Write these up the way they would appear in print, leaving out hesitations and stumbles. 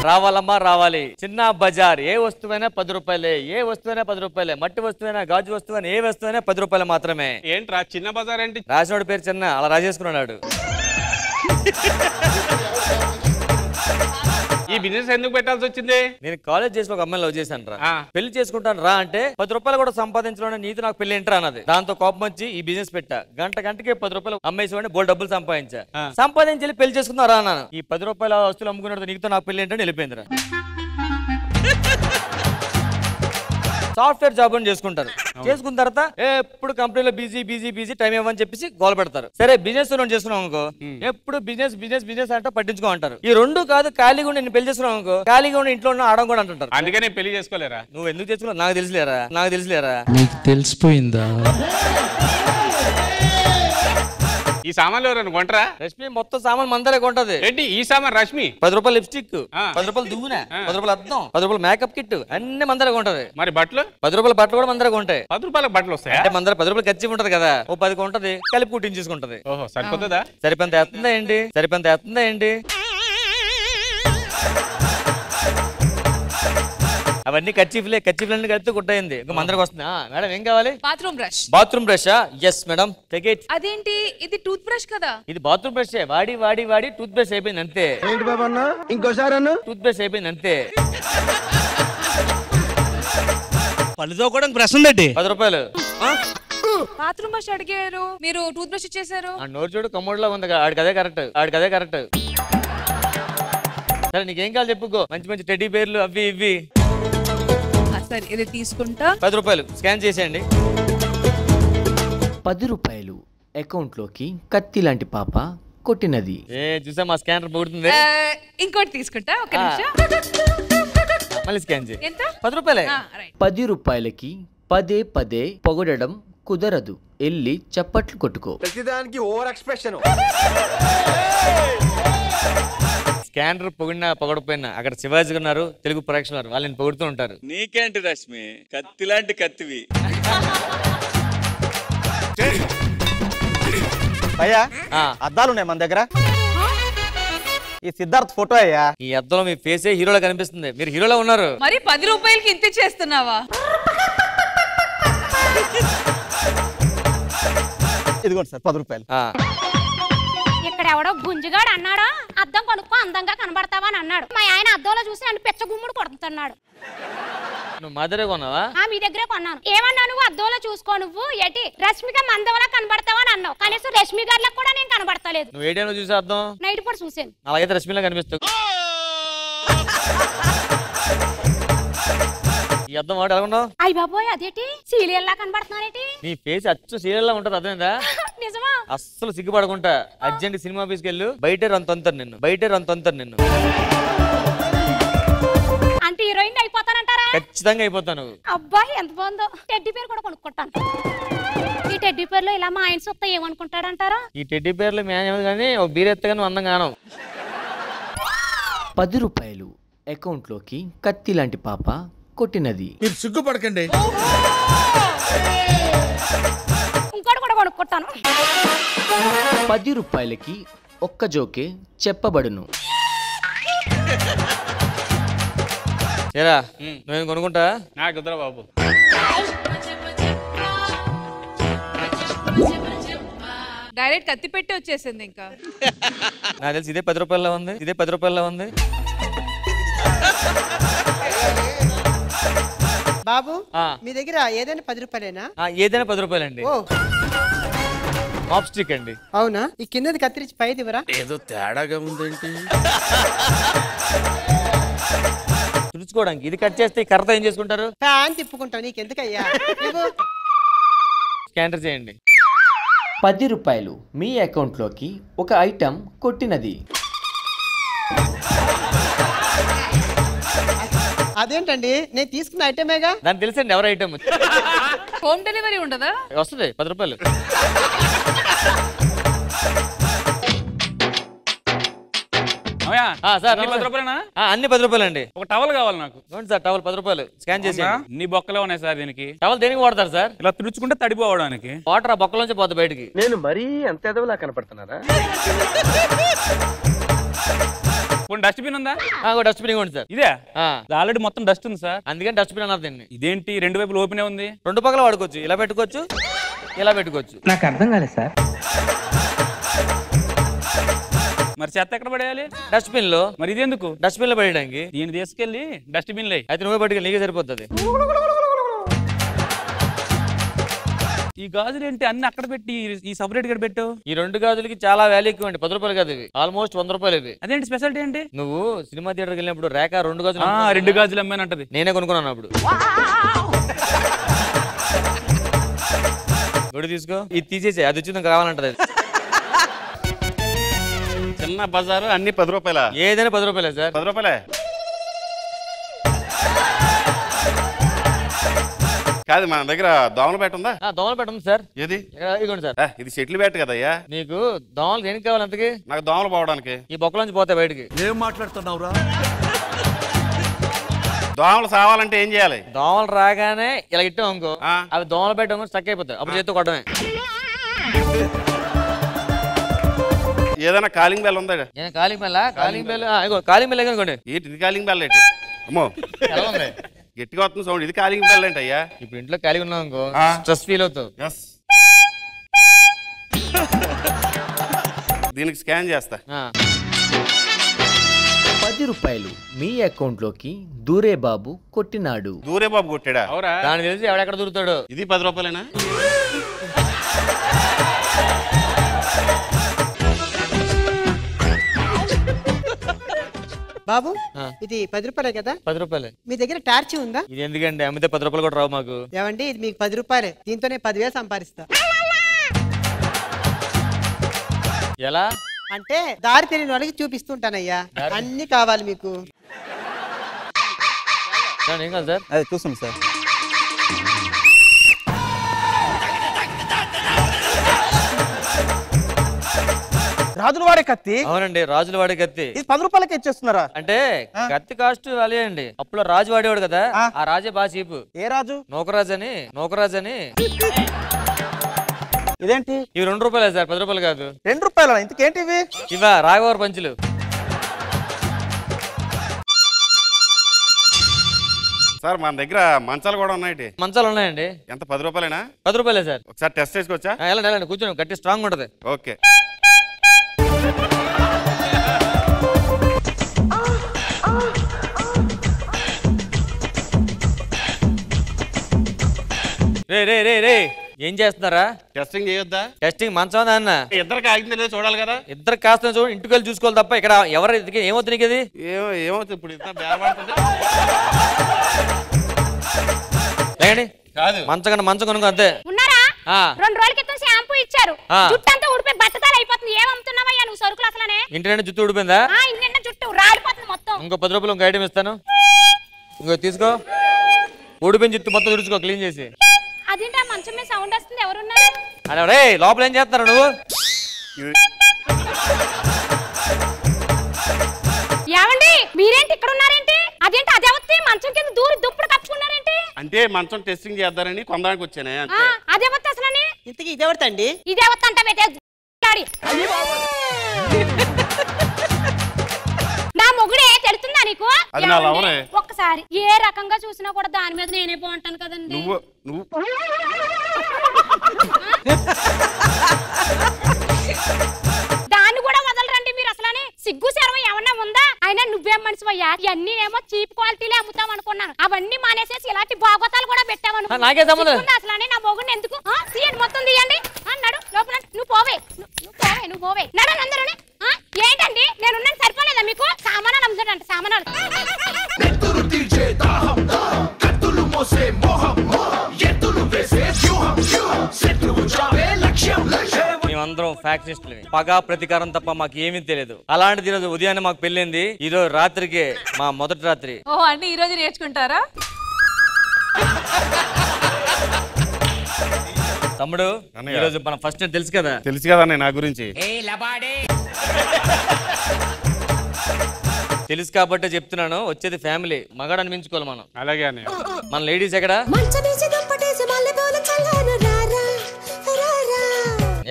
రావాలమ్మా రావాలి. చిన్న బజార్, ఏ వస్తువైనా 10 రూపాయలే, ఏ వస్తువైనా 10 రూపాయలే, మట్టి వస్తువైనా గాజు వస్తువైనా ఏ వస్తువైనా 10 రూపాయలు మాత్రమే. ఏంట్రా చిన్న బజార్ ఏంటి? రాసినోడు పేరు చిన్న, అలా రాసేసుకున్నాడు. ఈ బిజినెస్ ఎందుకు పెట్టాల్సి వచ్చింది? నేను కాలేజ్ చేసి ఒక అమ్మాయిని లవ్ చేశాను రా. పెళ్లి చేసుకుంటాను రా అంటే 10 రూపాయలు కూడా సంపాదించడం నీతి, నాకు పెళ్లి ఏంట్రా అన్నది. దాంతో కోపం వచ్చి ఈ బిజినెస్ పెట్టా. గంటకి 10 రూపాయలు అమ్మేసి బోల్ డబ్బులు సంపాదించా. సంపాదించి పెళ్లి చేసుకుందా రా అన్నాను. ఈ 10 రూపాయల వస్తువులు అమ్ముకున్నాడు, నీతో నాకు పెళ్లి ఏంటని వెళ్ళిపోయిందిరా. సాఫ్ట్వేర్ జాబ్ అని చేసుకుంటారు. చేసుకున్న తర్వాత ఎప్పుడు కంపెనీలో బిజీ బిజీ బిజీ టైం ఇవ్వని చెప్పేసి గోల్ పెడతారు. సరే బిజినెస్ చేసుకున్నాం అనుకో, ఎప్పుడు బిజినెస్ బిజినెస్ బిజినెస్ అంటే పట్టించుకో అంటారు. ఈ రెండు కాదు, ఖాళీగా ఉండి నేను పెళ్లి చేసుకున్నాం అనుకో, ఖాళీగా ఉండి ఇంట్లో ఉన్న ఆడం కూడా అంటుంటారు. అందుకే నేను పెళ్లి చేసుకోలేరా? నువ్వు ఎందుకు చేసుకున్నావు నాకు తెలిసిలేరా, నాకు తెలిసిలేరా. నీకు తెలిసిపోయిందా? ఈ సామాన్లు ఎవరైనా కొంటరా? రష్మి మొత్తం సామాన్ మందరే కొంటది. ఏంటి ఈ సామాన్? రష్మి 10 రూపాయలు లిప్స్టిక్, 10 రూపాయలు దువ్వున, 10 రూపాయలు అద్దం, 10 రూపాయలు మేకప్ కిట్ అన్ని మందరే కొంటది. మరి బట్టలు 10 రూపాయల బట్టలు కూడా మందరే కొంటాయి. 10 రూపాయలకు బట్టలు వస్తాయి అంటే మందర 10 రూపాయలు ఖర్చు ఉంటది కదా, ఓ 10 కొంటది, కలిపి కుట్టించేసుకుంటది. ఓహో సరిపోతుందా? సరిపంత ఎత్తుందా ఏంటి, సరిపంత ఎత్తుందా ఏంటి. అవన్నీ కర్చీఫ్లే, కర్చీఫ్లన్నీ కలిపి కుట్టయింది. ఇంకా మందరికి వస్తుంది. మేడం ఏం కావాలి? Bathroom brush. Bathroom brush? Yes madam, take it. అదేంటి ఇది టూత్ బ్రష్ కదా? ఇది బాత్రూమ్ బ్రష్. వాడి వాడి వాడి టూత్ బ్రష్ అయిపోయింది అంతే. ఏంటి బాబా అన్న ఇంకోసారి అన్న? టూత్ బ్రష్ అయిపోయింది అంతే. పళ్ళుతో కూడా బ్రష్ ఉందండి. 10 రూపాయలు. బాత్రూమ్ బ్రష్ అడిగారు, మీరు టూత్ బ్రష్ ఇచ్చేసారు. ఆ నోరు చూడు కమ్మోడ్ లో ఉంది. ఆడికి అదే కరెక్ట్, ఆడికి అదే కరెక్ట్. సరే నీకేం కావాలి చెప్పుకో. మంచి మంచి టెడ్డీ బేర్లు అవి ఇవి. సరే ఇది తీసుకుంటా. 10 రూపాయలు స్కాన్ చేసేయండి. 10 రూపాయలు అకౌంట్ లోకి కత్తి లాంటి పాప కొట్టినది. చూసా మా స్కానర్ పోగుతుంది. ఇంకోటి తీసుకుంటా, ఒక నిమిషం. మళ్ళీ స్కాన్ చేయి. ఎంత? 10 రూపాయలే. 10 రూపాయలకి పదే పదే పొగడడం కుదరదు, ఎల్లి చప్పట్లు కొట్టుకో. ప్రతిదానికి ఓవర్ ఎక్స్ప్రెషన్. స్కానర్ పొగిడినా పొగడపోయినా అక్కడ శివాజీ ఉన్నారు, తెలుగు ప్రేక్షకులు వాళ్ళని పొగుడుతూ ఉంటారు. నీకేంటి రష్మి, కత్తి లాంటి కత్తివి. అయ్యా అద్దాలు ఉన్నాయి మన దగ్గర. ఈ సిద్ధార్థ్ ఫోటో అయ్యా. ఈ అద్దంలో మీ ఫేసే హీరోలా కనిపిస్తుంది, మీరు హీరోలా ఉన్నారు. మరి 10 రూపాయలకి ఇంత చేస్తున్నావా? ఇదిగోండి సార్ 10 రూపాయలు. ఇక్కడ ఎవడో గుంజుగాడు అన్నాడా, అద్దం కొనుక్కో అందంగా కనబడతావా అని అన్నాడు. మా ఆయన అద్దంలో చూసి నన్ను పెచ్చ గుమ్ముడు కొడుతున్నాడు. నువ్వు మా దగ్గరే కొన్నావా? మీ దగ్గరే కొన్నాను. ఏమన్నా నువ్వు అద్దంలో చూసుకో, నువ్వు ఏటి రష్మిక మందంలా కనబడతావా అని అన్నావు. కనీసం రష్మి గారికి కూడా నేను కనబడతలేదు. నువ్వు ఏ టైంలో చూసా అద్దం? నైట్ పూట చూసాను. అలాగైతే రష్మిలా కనిపిస్తావు. ఈ అద్దం వాడు ఎలా ఉన్నావు? అయ్య బాబోయ్, అదేటి సీరియల్ లా కనబడుతున్నారేటి? నీ ఫేస్ అచ్చు సీరియల్ లా ఉంటది, అర్థమైందా? నిజమా? అస్సలు సిగ్గుపడకుండా అర్జెంట్ సినిమా ఆఫీస్కి వెళ్ళు. బయటే రంతంతరు నిన్ను, బయటే రంతంతరు నిన్ను. అంటే హీరోయిన్ అయిపోతానంటారా? ఖచ్చితంగా అయిపోతాను. అబ్బాయి ఎంత బాగుందో. టెడ్డీ పేరు కూడా కొనుక్కుంటాను. ఈ టెడ్డీ పేర్లో ఇలా మా ఆయన సొత్త ఏమనుకుంటాడంటారా? ఈ టెడ్డీ పేర్లు మేనేమో కానీ ఒక బీరెత్తగా నువ్వు అందం కాను. 10 రూపాయలు అకౌంట్ లోకి కత్తి లాంటి పాప కొట్టినది. మీరు సిగ్గుపడకండి. ఇంకోటి కూడా కొనుక్కుంటాను. 10 రూపాయలకి ఒక్క జోకే చెప్పబడును. ఏరా నువ్వేం కొనుక్కుంటా? నాకు కుదరా బాబు. డైరెక్ట్ కత్తి పెట్టి వచ్చేసింది. ఇంకా నాకు తెలిసి ఇదే 10 రూపాయల్లో ఉంది, ఇదే 10 రూపాయల్లో ఉంది. బాబు మీ దగ్గర ఏదైనా 10 రూపాయలేనా? ఏదైనా 10 రూపాయలండి. మాప్ స్టిక్ అండి. అవునా? ఈ కిందది కత్తిరించి పైది ఇవ్వరా? ఏదో తేడాగా ఉందేంటి? తుడుచుకోవడానికి ఇది కట్ చేస్తే కర్రతో ఏం చేసుకుంటారు? ఫ్యాన్ తిప్పుకుంటావు. నీకెందుకయ్యా? స్కానర్ చేయండి. 10 రూపాయలు మీ అకౌంట్ లోకి ఒక ఐటమ్ కొట్టినది. అదేంటండి, నేను తీసుకున్న ఐటమేగా. దానికి తెలుసండి ఎవరు ఐటమ్. హోమ్ డెలివరీ ఉండదా? వస్తుంది 10 రూపాయలు. సార్ 10 రూపాయలేనా? అన్ని 10 రూపాయలండి. ఒక టవల్ కావాలి నాకు. సార్ టవల్ 10 రూపాయలు స్కాన్ చేసి. నీ బొక్కలే ఉన్నాయి సార్ దీనికి. టవల్ దేనికి వాడతారు సార్? ఇలా తుడుచుకుంటే తడిపోవడానికి. వాటర్ ఆ బొక్కలోంచి పోతుంది బయటికి. నేను మరీ అంత ఎదవలా కనపడుతున్నారా? డస్ట్బిన్ ఉందా? డస్ట్బిన్ ఇవ్వండి సార్. ఇదే ఆ, ఆల్రెడీ మొత్తం డస్ట్ ఉంది సార్. అందుకని డస్ట్బిన్ అన్నారు దీన్ని. ఇదేంటి రెండు వైపులు ఓపెన్ ఉంది? రెండు పక్కల వాడుకోవచ్చు, ఇలా పెట్టుకోవచ్చు, ఇలా పెట్టుకోవచ్చు. నాకు అర్థం కాలేదు సార్. మరి చెత్త ఎక్కడ పడేయాలి? డస్ట్బిన్ లో. మరి ఇదెందుకు? డస్ట్బిన్ లో పడేయడానికి. దీన్ని తీసుకెళ్ళి డస్ట్బిన్ లో. అయితే నువ్వే పట్టుకెళ్ళి, నీకే సరిపోతుంది. ఈ గాజులు ఏంటి అన్ని అక్కడ పెట్టి ఈ సపరేట్ గా పెట్టావు? ఈ రెండు గాజులకి చాలా వాల్యూ ఎక్కువ అండి. 10 రూపాయలు కాదు ఇవి, ఆల్మోస్ట్ 100 రూపాయలు ఇవి. అదేంటి స్పెషాలిటీ ఏంటి? నువ్వు సినిమా థియేటర్కి వెళ్ళినప్పుడు రేఖ 2 గాజులు రెండు గాజులు అమ్మానంటది. నేనే కొనుక్కున్నాను అప్పుడు. గుడి తీసుకో, ఇది తీసేసి అది వచ్చింది కావాలంటది. చిన్న బజారు అన్ని 10 రూపాయల. ఏదైనా 10 రూపాయలే సార్. 10 రూపాయలే కాదు, మన దగ్గర దోమల బ్యాట్ ఉందా? దోమల బ్యాట్ ఉంది సార్. ఏది? ఇదిగోండి సార్. ఇది షటిల్ బ్యాట్ కదయ్యా. నీకు దోమలు దేనికి కావాలి అంతకి? నాకు దోమలు పోవడానికి. ఈ బొక్కలోంచి పోతాయి బయటికి. ఏం మాట్లాడుతున్నావురా? దోమలు సావాలంటే ఏం చేయాలి? దోమలు రాగానే ఇలా ఇట్టాం అనుకో, అవి దోమల బ్యాట్ స్టక్ అయిపోతాయి. అప్పుడు చేతితో కొట్టమే. ఏదైనా కాలింగ్ బెల్ ఉందా? Calling bell. Calling bell, calling bell అనుకోండి. ఇది కాలింగ్ బెల్ ఏంటి? అమ్మో ఎలా ఉంది? గట్టిగా వస్తుంది సౌండ్. ఇది కాలింగ్ బెల్ ఏంటి అయ్యా? ఇప్పుడు ఇంట్లో ఖాళీ ఉన్నాం అనుకో, స్ట్రెస్ ఫీల్ అవుతావు. దీనికి స్కాన్ చేస్తా. 10 రూపాయలు మీ అకౌంట్లోకి దూరే బాబు కొట్టినాడు. దూరే బాబు కొట్టాడా? దానికి తెలిసి ఎవడెక్కడ దూరుతాడు. ఇది 10 రూపాయలేనా? బాబు ఇది 10 రూపాయలే కదా? 10 రూపాయలే. మీ దగ్గర టార్చ్ ఉందా? ఇది ఎందుకండి, అమ్మితే 10 రూపాయలు కూడా రావు మాకు. ఏమండి, ఇది మీకు 10 రూపాయలే, దీంతోనే 10,000 సంపాదిస్తా. ఎలా అంటే దారి తెలియని వాళ్ళకి చూపిస్తుంటానయ్యా. అన్ని కావాలి మీకు. ఏం కాదు సార్. అదే చూస్తుంది సార్. రాజుల వాడే కత్తి? అవునండి, రాజుల వాడే కత్తి. ఇది 10 రూపాయలకి ఇచ్చేస్తున్నారా? అంటే కత్తి కాస్ట్ అలే అండి. అప్పుడు రాజు వాడేవాడు కదా, ఆ రాజే బాగా చీపు. ఏ రాజు? నూకరాజు అని. ఇదేంటి? ఇవి 2 రూపాయలే సార్, 10 రూపాయలు కాదు. 2 రూపాయల? ఇంతకేంటి ఇవి? ఇవా రాఘవారి పంచులు. సార్ మన దగ్గర మంచాలు కూడా ఉన్నాయి. మంచాలు ఉన్నాయండి. ఎంత? 10 రూపాయలేనా? 10 రూపాయలే సార్. ఒకసారి టెస్ట్ చేసుకోవచ్చా? వెళ్ళండి కూర్చోండి, గట్టి స్ట్రాంగ్ ఉంటది. ఓకే. రే ఏం చేస్తున్నారా? టెస్టింగ్ చేయొద్దా? టెస్టింగ్ మంచం అన్న. ఇద్దరికి ఆగింది లేదో చూడాలి కదా. ఇద్దరు కాస్త చూడు, ఇంటికి వెళ్ళి చూసుకోవాలి తప్ప ఇక్కడ ఎవరు ఏమవుతుంది నీకు? అది ఏమవుతుంది ఇప్పుడు? ఇంత బేరపడుతుంది కాదు. మంచం కొనుక్కో అంతే. ఉన్నారా? 2 రోజుల క్రితం షాంపూ ఇచ్చారు, జుట్టు అంతా ఊడిపోయి బట్టతల అయిపోతుంది. ఏమమ్ముతున్నావయ్యా నువ్వు సరుకులు అసలనే? ఇంటి నిండా జుట్టు ఊడిపోయిందా? ఇంటి నిండా జుట్టు రాలిపోతుంది మొత్తం. ఇంకో 10 రూపాయలు ఇంకో ఐటమ్ ఇస్తాను, ఇంకో తీసుకో. ఊడిపోయిన జుట్టు మొత్తం తుడుచుకో, క్లీన్ చేసి. అదేంటి ఆ మంచం మీద సౌండ్ వస్తుంది? ఎవరున్నారు? అదే లోపల ఏం చేస్తున్నారు నువ్వు? ఏమండి, మీరేంటి ఇక్కడ ఉన్నారేంటి? అదేంటి అదే వస్తే మంచం కింద దూరి దుప్పుడు కప్పుకున్నారేంటి? అంటే మంచం టెస్టింగ్ చేద్దారని కొందానికి వచ్చానే. అదే వస్తే అసలని ఇంతకీ ఇదేవతండి? ఇదే వస్తా అంటే నా మొగుడే తెలుస్తుందా నీకు? అది నా లవరే. ఒక్కసారి ఏ రకంగా చూసినా కూడా దాని మీద నేనే బాగుంటాను కదండి. నువ్వు దాన్ని కూడా వదలరండి మీరు అసలని. సిగ్గు శర్మ ఏమన్నా ఉందా? అయినా నువ్వేం మనిషివయ్యా? ఇవన్నీ ఏమో చీప్ క్వాలిటీలే అమ్ముతాం అనుకున్నాను. అవన్నీ మానేసేసి ఇలాంటి బాగోతాలు కూడా పెట్టావను. నాకే సంబంధం అసలని నా మొగుడిని ఎందుకు తీయండి, మొత్తం తీయండి అన్నాడు. లోపల నువ్వు పోవే నడు అందరూ. ఏంటండి నేనున్నాను సరిపోలేదా మీకు? సామానాలు అమ్ముతాడంట, సామానాలు. మేమందరం ఫ్యాక్షనిస్టులు. పగ ప్రతీకారం తప్ప మాకు ఏమీ తెలియదు. అలాంటిది ఈరోజు ఉదయాన్నే మాకు పెళ్ళింది. ఈరోజు రాత్రికి మా మొదటి రాత్రి. ఓహో, అంటే ఈ రోజు నేర్చుకుంటారా? తమ్ముడు ఈరోజు మన ఫస్ట్ తెలుసు కదా? తెలుసు కదా నా గురించి. తెలుసు కాబట్టే చెప్తున్నాను. వచ్చేది ఫ్యామిలీ, మగాడు అనిపించుకోవాలి మనం. అలాగే మన లేడీస్ ఎక్కడ?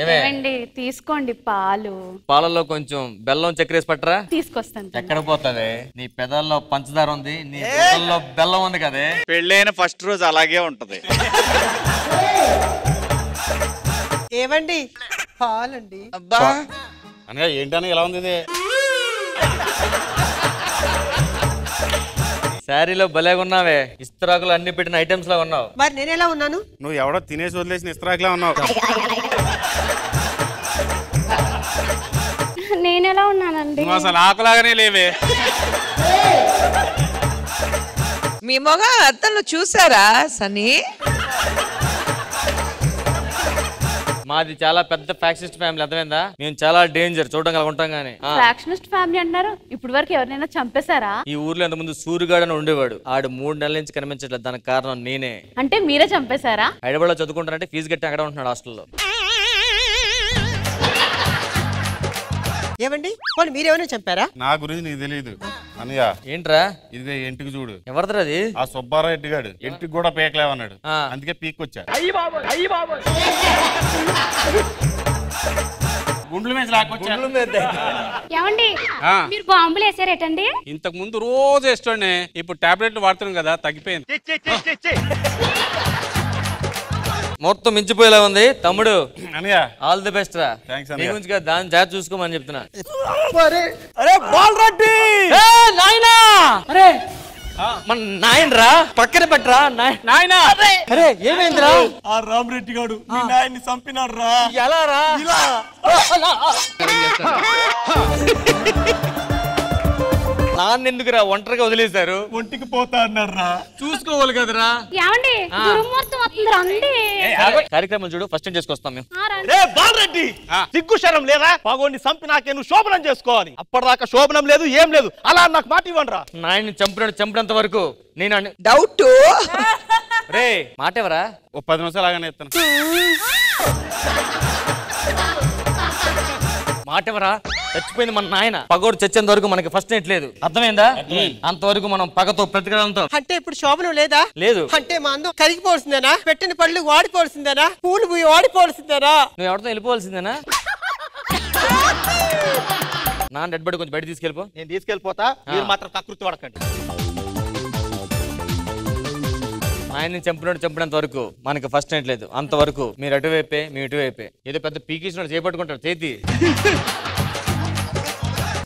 ఏమండి తీసుకోండి పాలు. పాలల్లో కొంచెం బెల్లం చక్కెర వేసి పట్టరా. తీసుకొస్తాను. ఎక్కడ పోతావే? నీ పెదాల్లో పంచదార ఉంది, నీ పెదాల్లో బెల్లం ఉంది కదే. పెళ్ళైన ఫస్ట్ రోజు అలాగే ఉంటది. ఏమండి పాలండి. అబ్బా అనగా ఏంటని ఎలా ఉంది ఇది? శారీలో భలేగా ఉన్నావే, ఇస్త్రాకులు అన్ని పెట్టిన ఐటమ్స్ లా ఉన్నావు. మరి నేను ఎలా ఉన్నాను? నువ్వు ఎవడో తినేసి వదిలేసిన ఇస్త్రాకులా ఉన్నావు. నేను ఎలా ఉన్నానండి? నువ్వు అసలు ఆకులాగానే లేవే. మీ మొగ అత్తలు చూసారా సన్నీ? మాది చాలా పెద్ద ఫ్యాక్షనిస్ట్ ఫ్యామిలీ, అర్థమైందా? మేము చాలా డేంజర్, చూడడం కలిగి ఉంటాం గానీ. ఫ్యాక్షనిస్ట్ ఫ్యామిలీ అంటారు. ఇప్పుడు వరకు ఎవరినైనా చంపేశారా? ఈ ఊర్లో ఎంత ముందు సూర్యగాడు అని ఉండేవాడు, ఆడు 3 నెలల నుంచి కనిపించట్లేదు. దానికి కారణం నేనే. అంటే మీరే చంపేశారా? హైదరాబాద్ లో చదువుకుంటానంటే ఫీజు కట్టి అక్కడ ఉంటున్నాడు హాస్టల్లో. ఏమండి వాళ్ళు మీరేమైనా చంపారా? నా గురించి నీకు తెలియదు అన్నయ్య. ఏంట్రా ఇదే ఎంటికి చూడు. ఎవరిదిరా అది? ఆ సుబ్బారావు ఎట్టిగాడు ఎంటికి కూడా పీకలేవన్నాడు, అందుకే పీక్కొచ్చా. గుండ్లు మీద లాక్కొచ్చా. ఏమండి మీరు బాంబులు వేసారేటండి? ఇంతకు ముందు రోజు వేస్తుండే, ఇప్పుడు టాబ్లెట్లు వాడుతున్నాం కదా, తగ్గిపోయింది. మొత్తం మించిపోయేలా ఉంది తమ్ముడు. అన్నయ్య ఆల్ ది బెస్ట్ రా. థాంక్స్ నీ అన్నయ్య. గురించి కదా, దాన్ని జాగ్రత్త చూసుకోమని చెప్తున్నా. అరే బాలరెడ్డి నాయనా, అరే మన నాయనరా, పక్కన పెట్టరా నాయనా. అరే ఏమైందిరా? ఆ రామరెడ్డి గాడు మీ నాయన్ని చంపినాడు రా. ఎలా రా? నాన్న ఎందుకురా ఒంటరిగా వదిలేశారు? ఒంటికి పోతా అన్నాడు రా. చూసుకోవాలి కదరా. ఏమండి దుర్మూర్తం వస్తుంది రండి. కార్యక్రమం చూడు, ఫస్ట్ టైం చేసుకొస్తాం మేము. రే బాలరెడ్డి సిగ్గు శరం లేదా? పగోడిని చంపి నాకే నువ్వు శోభనం చేసుకోవాలి. అప్పటిదాకా శోభనం లేదు, ఏం లేదు. అలా నాకు మాట ఇవ్వండి రా. నాయన్ని చంపినంత వరకు నేను డౌట్. రే మాట ఎవరా? ఓ 10 నిమిషాలు ఆగానే ఇస్తాను. మాట ఎవరా? చచ్చిపోయింది మన నాయన. పగోడు చచ్చేంత వరకు మనకి ఫస్ట్ నైట్ లేదు, అర్థమైందా? అంతవరకు మనం పగతో ప్రతికడంతో. అంటే ఇప్పుడు శోభనం లేదా? లేదు. అంటే మా అందం కరిగిపోవాల్సిందేనా? పెట్టిన పళ్ళు వాడిపోవాల్సిందేనా? పూలు పోయి వాడిపోవాల్సిందేనా? నువ్వు ఎవరితో వెళ్ళిపోవాల్సిందేనా? నాన్న డెడ్ బాడీ కొంచెం బయట తీసుకెళ్ళిపో. నేను తీసుకెళ్ళిపోతా, మీరు మాత్రం కకృతి పడకండి. ఆయన్ని చంపినంత వరకు మనకి ఫస్ట్ నైట్ లేదు. అంతవరకు మీరు అటువైపే, మీ ఇటువైపే. ఏదో పెద్ద పీకిస్తున్నాడు, చేపట్టుకుంటాడు చేతి.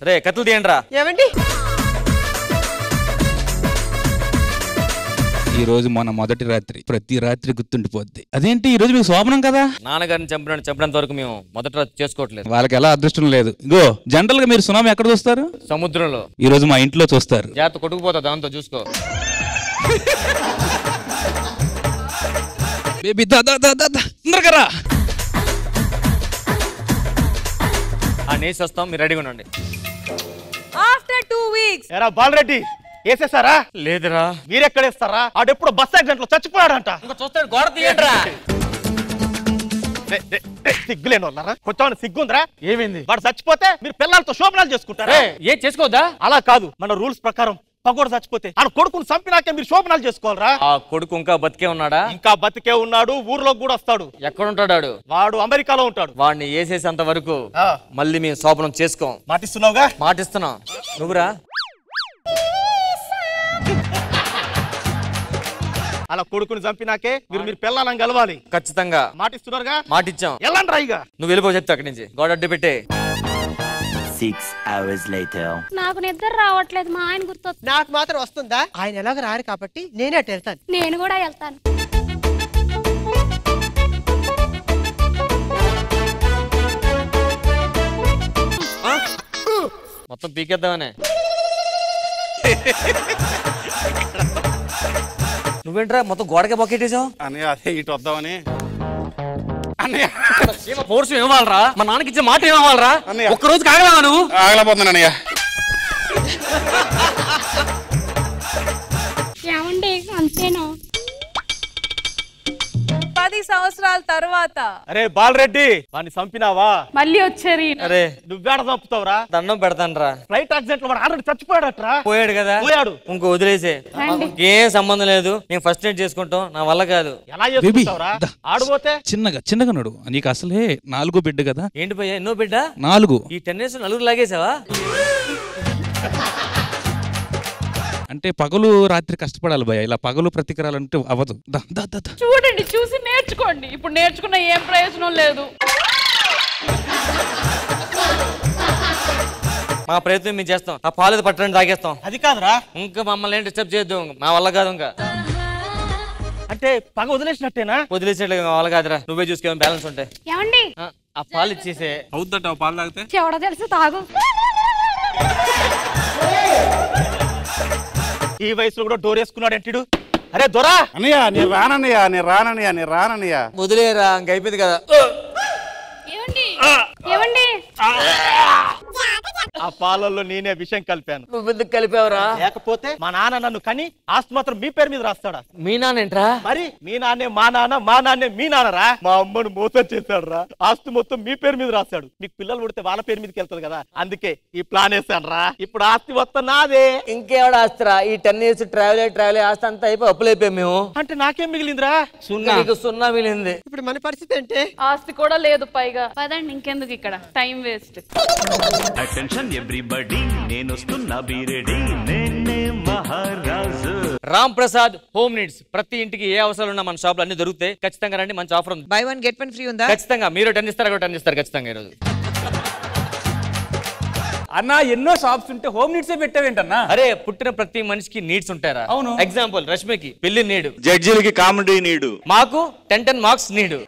రే కత్తులు తీయండి రా. ఏమండి ఈ రోజు మన మొదటి రాత్రి, ప్రతి రాత్రి గుర్తుండిపోద్ది. అదేంటి ఈ రోజు మీకు శోభనం కదా? నాన్నగారిని చంపినంత వరకు మేము మొదటి రాత్రి చేసుకోవట్లేదు. వాళ్ళకి ఎలా అదృష్టం లేదు. ఇగో జనరల్ గా మీరు సునామీ ఎక్కడ చూస్తారు? సముద్రంలో. ఈ రోజు మా ఇంట్లో చూస్తారు. జాగ్రత్త, కొట్టుకుపోతా, దాంతో చూసుకో. బేబీ తొందరగా రా. నేసి వస్తాం, మీరు రెడీగా ఉండండి. After 2 weeks. ఎరా బాలరెడ్డి వేసేసారా? లేదురా. మీరెక్కడేస్తారా? ఆడెప్పుడు బస్ యాక్సిడెంట్ లో చచ్చిపోయాడంట. ఇంకా చూస్తాడు, గోడ తీయండిరా. సిగ్గులేని వాళ్ళరా? కొంచెం సిగ్గుందిరా? ఏమైంది? వాడు చచ్చిపోతే మీరు పిల్లలతో శోభనాలు చేసుకుంటారా? ఏం చేసుకోవద్దా? అలా కాదు, మన రూల్స్ ప్రకారం పగోడు చచ్చిపోతే ఆ కొడుకుని చంపినాకే మీరు శోభనాలు చేసుకోవాలరా. ఆ కొడుకు ఇంకా బతికే ఉన్నాడా? ఇంకా బతికే ఉన్నాడు, ఊర్లో కూడా వస్తాడు. ఎక్కడ ఉంటాడు? వాడు అమెరికాలో ఉంటాడు. వాడిని వేసేసేంత వరకు మళ్ళీ మేము శోభనం చేసుకోం. మాటిస్తున్నావుగా? మాటిస్తున్నా. నువ్వురా. అలా కొడుకుని చంపినాకే మీరు పిల్లలను కలవాలి. ఖచ్చితంగా మాటిస్తున్నారుగా? మాటిచ్చాం. ఎల్లండి రాయిగా. నువ్వు వెళ్ళిపో, చెప్తా అక్కడి నుంచి. గోడ అడ్డు పెట్టే. 6 hours later. నాకు నిద్ర రావట్లేదు, మా ఆయన గుర్తొస్తుంది. నాకు మాత్రం వస్తుందా? ఆయన ఎలాగ రారు కాబట్టి నేనే అటు వెళ్తాను. నేను కూడా వెళ్తాను. మొత్తం పీకేద్దామనే. నువ్వేంట్రా మొత్తం గోడకే బొక్కెట్టేసావు? అన్నయ్య అదే ఇటు వద్దామని. ఫోర్స్ ఏమవ్వాలరా? మా నాన్నకి ఇచ్చే మాట ఏమవ్వాలరా? ఒక్కరోజు కాగలవా నువ్వు? ఆగలేకపోతున్నాను అన్నయ్య. ఏమండి అంతేనా? 10 10 సంవత్సరాల తర్వాత అరే బాలరెడ్డి వాడిని చంపినావా? మళ్ళీ వచ్చారు అరే నువ్వేడ చంపుతావురా? దండం పెడతానరా. ఫ్లైట్ యాక్సిడెంట్ లో వాడు ఆల్రెడీ చచ్చిపోయాడట్రా. పోయాడు కదా, పోయాడు. ఇంకో వదిలేసే, ఏం సంబంధం లేదు, మేము ఫస్ట్ నైట్ చేసుకుంటాం, నా వల్ల కాదు. ఎలా చేసుకుంటావురా? ఆడుపోతే చిన్నగా నడు, నీకు అసలే 4 బిడ్డ కదా. ఏంటి పోయా ఎన్నో బిడ్డ? 4. ఈ 10 years 4 లాగేసావా? అంటే పగలు రాత్రి కష్టపడాలి భయ, ఇలా పగలు ప్రతికరాలంటే అవ్వదు. చూడండి, చూసి నేర్చుకోండి. ఇప్పుడు నేర్చుకున్న ఏం ప్రయోజనం లేదు. మా ప్రయత్నం మేము చేస్తాం, ఆ పాలు పట్టడానికి తాగేస్తాం. అది కాదురా, ఇంకా మమ్మల్ని ఏం డిస్టర్బ్ చేయొద్దు, మా వల్ల కాదు. ఇంకా అంటే పగ వదిలేసినట్టేనా? వదిలేసినట్లు మా వల్ల కాదురా, నువ్వే చూసుకో బ్యాలెన్స్ ఉంటాయి. ఏమండి ఆ పాలు ఇచ్చేసే. అవుద్దట పాలు తాగితే ఎవడ తెలుసు, తాగు. ఈ వయసులో కూడా డోర్ వేసుకున్నాడు ఏంటిడు? అరే దొరా అన్నయ్య నేను రానన్నయ్య. వదిలేరా, ఇంక అయిపోయింది కదా. ఏమండి ఆ పాలల్లో నేనే విషయం కలిపాను. నువ్వు ఎందుకు కలిపావురా? లేకపోతే మా నాన్న నన్ను కని ఆస్తి మాత్రం మీ పేరు మీద రాస్తాడా? మీ నాన్న ఏంట్రా? మరి మీ నాన్నే మా నాన్న, మా నాన్నే మీ నాన్నరా. మా అమ్మను మోసం చేశాడు రా, ఆస్తి మొత్తం మీ పేరు మీద రాస్తాడు. మీకు పిల్లలు పుడితే వాళ్ళ పేరు మీదకి వెళ్తారు కదా, అందుకే ఈ ప్లాన్ వేసాను రా. ఇప్పుడు ఆస్తి మొత్తం నాదే. ఇంకేవాడ ఆస్తిరా? ఈ 10 years ట్రావెల్ ఆస్తి అంతా అయిపోయి అప్పులు అయిపోయి మేము. అంటే నాకేం మిగిలిందిరా? సున్నా మిగిలింది. ఇప్పుడు మన పరిస్థితి ఏంటి? ఆస్తి కూడా లేదు పైగా. పదండి, ఇంకెందుకు ఇక్కడ టైం వేస్ట్. అటెన్షన్ ఎవ్రీబడీ, నేను వస్తున్నా బి రెడీ, నేనే మహారాజు. Ram Prasad home needs. ప్రతి ఇంటికి ఏ అవసరాలు ఉన్నా మన షాప్ లో అన్ని దొరుకుతాయి. ఖచ్చితంగా రండి, మంచి ఆఫర్ ఉంది. బై 1 గెట్ 1 ఫ్రీ ఉందా? ఖచ్చితంగా మీరు 10 ఇస్తారు, 10 ఇస్తారు ఖచ్చితంగా ఈరోజు. అన్న ఎన్నో షాప్స్ ఉంటే హోమ్ నీడ్స్ పెట్టావేంటన్నా? అరే పుట్టిన ప్రతి మనిషికి నీడ్స్ ఉంటారా? అవును. ఎగ్జాంపుల్ రష్మికి పెళ్లి నీడు, జడ్జిలకి కామెడీ నీడు, మాకు 10 మార్క్స్ నీడు.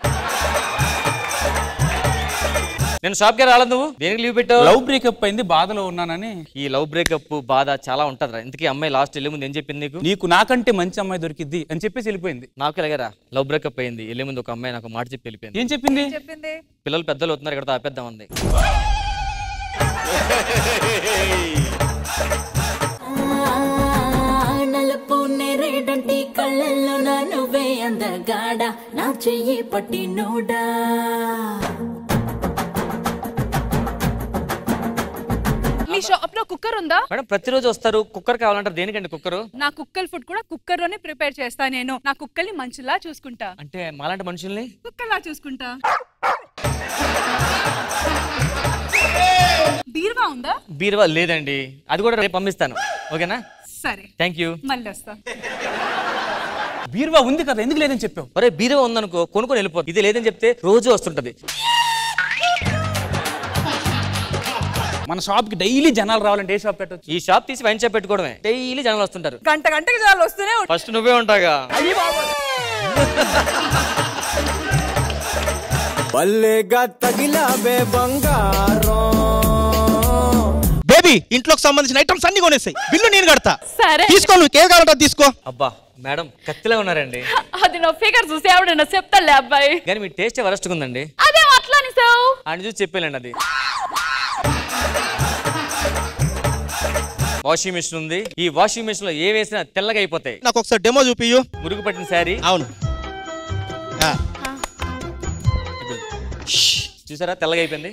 నేను షాప్ కి రాలేదు, నువ్వు దేనికి లీవ్ పెట్టావు? లవ్ బ్రేకప్ అయింది, బాధలో ఉన్నానని. ఈ లవ్ బ్రేకప్ బాధ చాలా ఉంటదిరా. ఇంతకీ అమ్మాయి లాస్ట్ వెళ్ళే ముందు ఏం చెప్పింది నీకు? నీకు నాకంటే మంచి అమ్మాయి దొరికిద్ది అని చెప్పేసి వెళ్ళిపోయింది. నాకు ఎలాగరా లవ్ బ్రేకప్ అయింది, వెళ్ళే ముందు ఒక అమ్మాయి నాకు మాట చెప్పి వెళ్ళిపోయింది. ఏం చెప్పింది? పిల్లలు పెద్దలు అవుతున్నారు, ఇక్కడ ఆపేద్దాం అంది. కళ్ళల్లో నా నువ్వే అందగాడ, నా చెయ్యి పట్టి నూడా. మీ షాప్ లో కుక్కర్ ఉందా? మేడం ప్రతిరోజు వస్తారు, కుక్కర్ కావాలంటారు. దేనికండి కుక్కరు? నా కుక్కర్ ఫుడ్ కూడా కుక్కర్ లోనే ప్రిపేర్ చేస్తా. నేను నా కుక్కల్ని మంచులా చూసుకుంటా. అంటే మాలాంటి మనుషుల్ని కుక్కర్లా చూసుకుంటా. బీరువా ఉందా? బీరువా లేదండి, అది కూడా రేపు పంపిస్తాను. ఓకేనా? సరే, థ్యాంక్ యూ. మళ్ళీ వస్తా. బీరువా ఉంది కదా, ఎందుకు లేదని చెప్పావు? అరే బీరువా ఉందనుకో కొనుక్కొని వెళ్ళిపోతుంది, ఇది లేదని చెప్తే రోజు వస్తుంటది. మన షాప్ కి డైలీ జనాలు రావాలంటే ఏ షాప్ పెట్టొచ్చు? ఈ షాప్ తీసి వైన్ షాప్ పెట్టుకోవడమే. డైలీ జనాలు వస్తుంటారు. గంటకి జనాలు వస్తూనే ఫస్ట్ నువ్వే ఉంటాగా. బల్లేగా తగిలావే బంగారం. బేబీ ఇంట్లోకి సంబంధించిన ఐటమ్స్ అన్ని కొనేసాయి, బిల్లు నేను కడతా. సరే తీసుకో, నువ్వు కేక్ కావాలంటే తీసుకో. అబ్బా మేడం కత్తిలా ఉన్నారండి. అది నా ఫిగర్ చూసి ఎవడన్నా చెప్తాలే అబ్బాయి. కానీ మీ టేస్ట్ వరస్ట్ ఉందండి. అదే అట్లా అనేసావు. అని చూసి చెప్పేలేండి. అది వాషింగ్ మిషన్ ఉంది, ఈ వాషింగ్ మిషన్ లో ఏ వేసినా తెల్లగా అయిపోతాయి. నాకు ఒకసారి డెమో చూపియు. మురుగు పట్టిన శారీ. అవును, చూసారా తెల్లగా అయిపోయింది.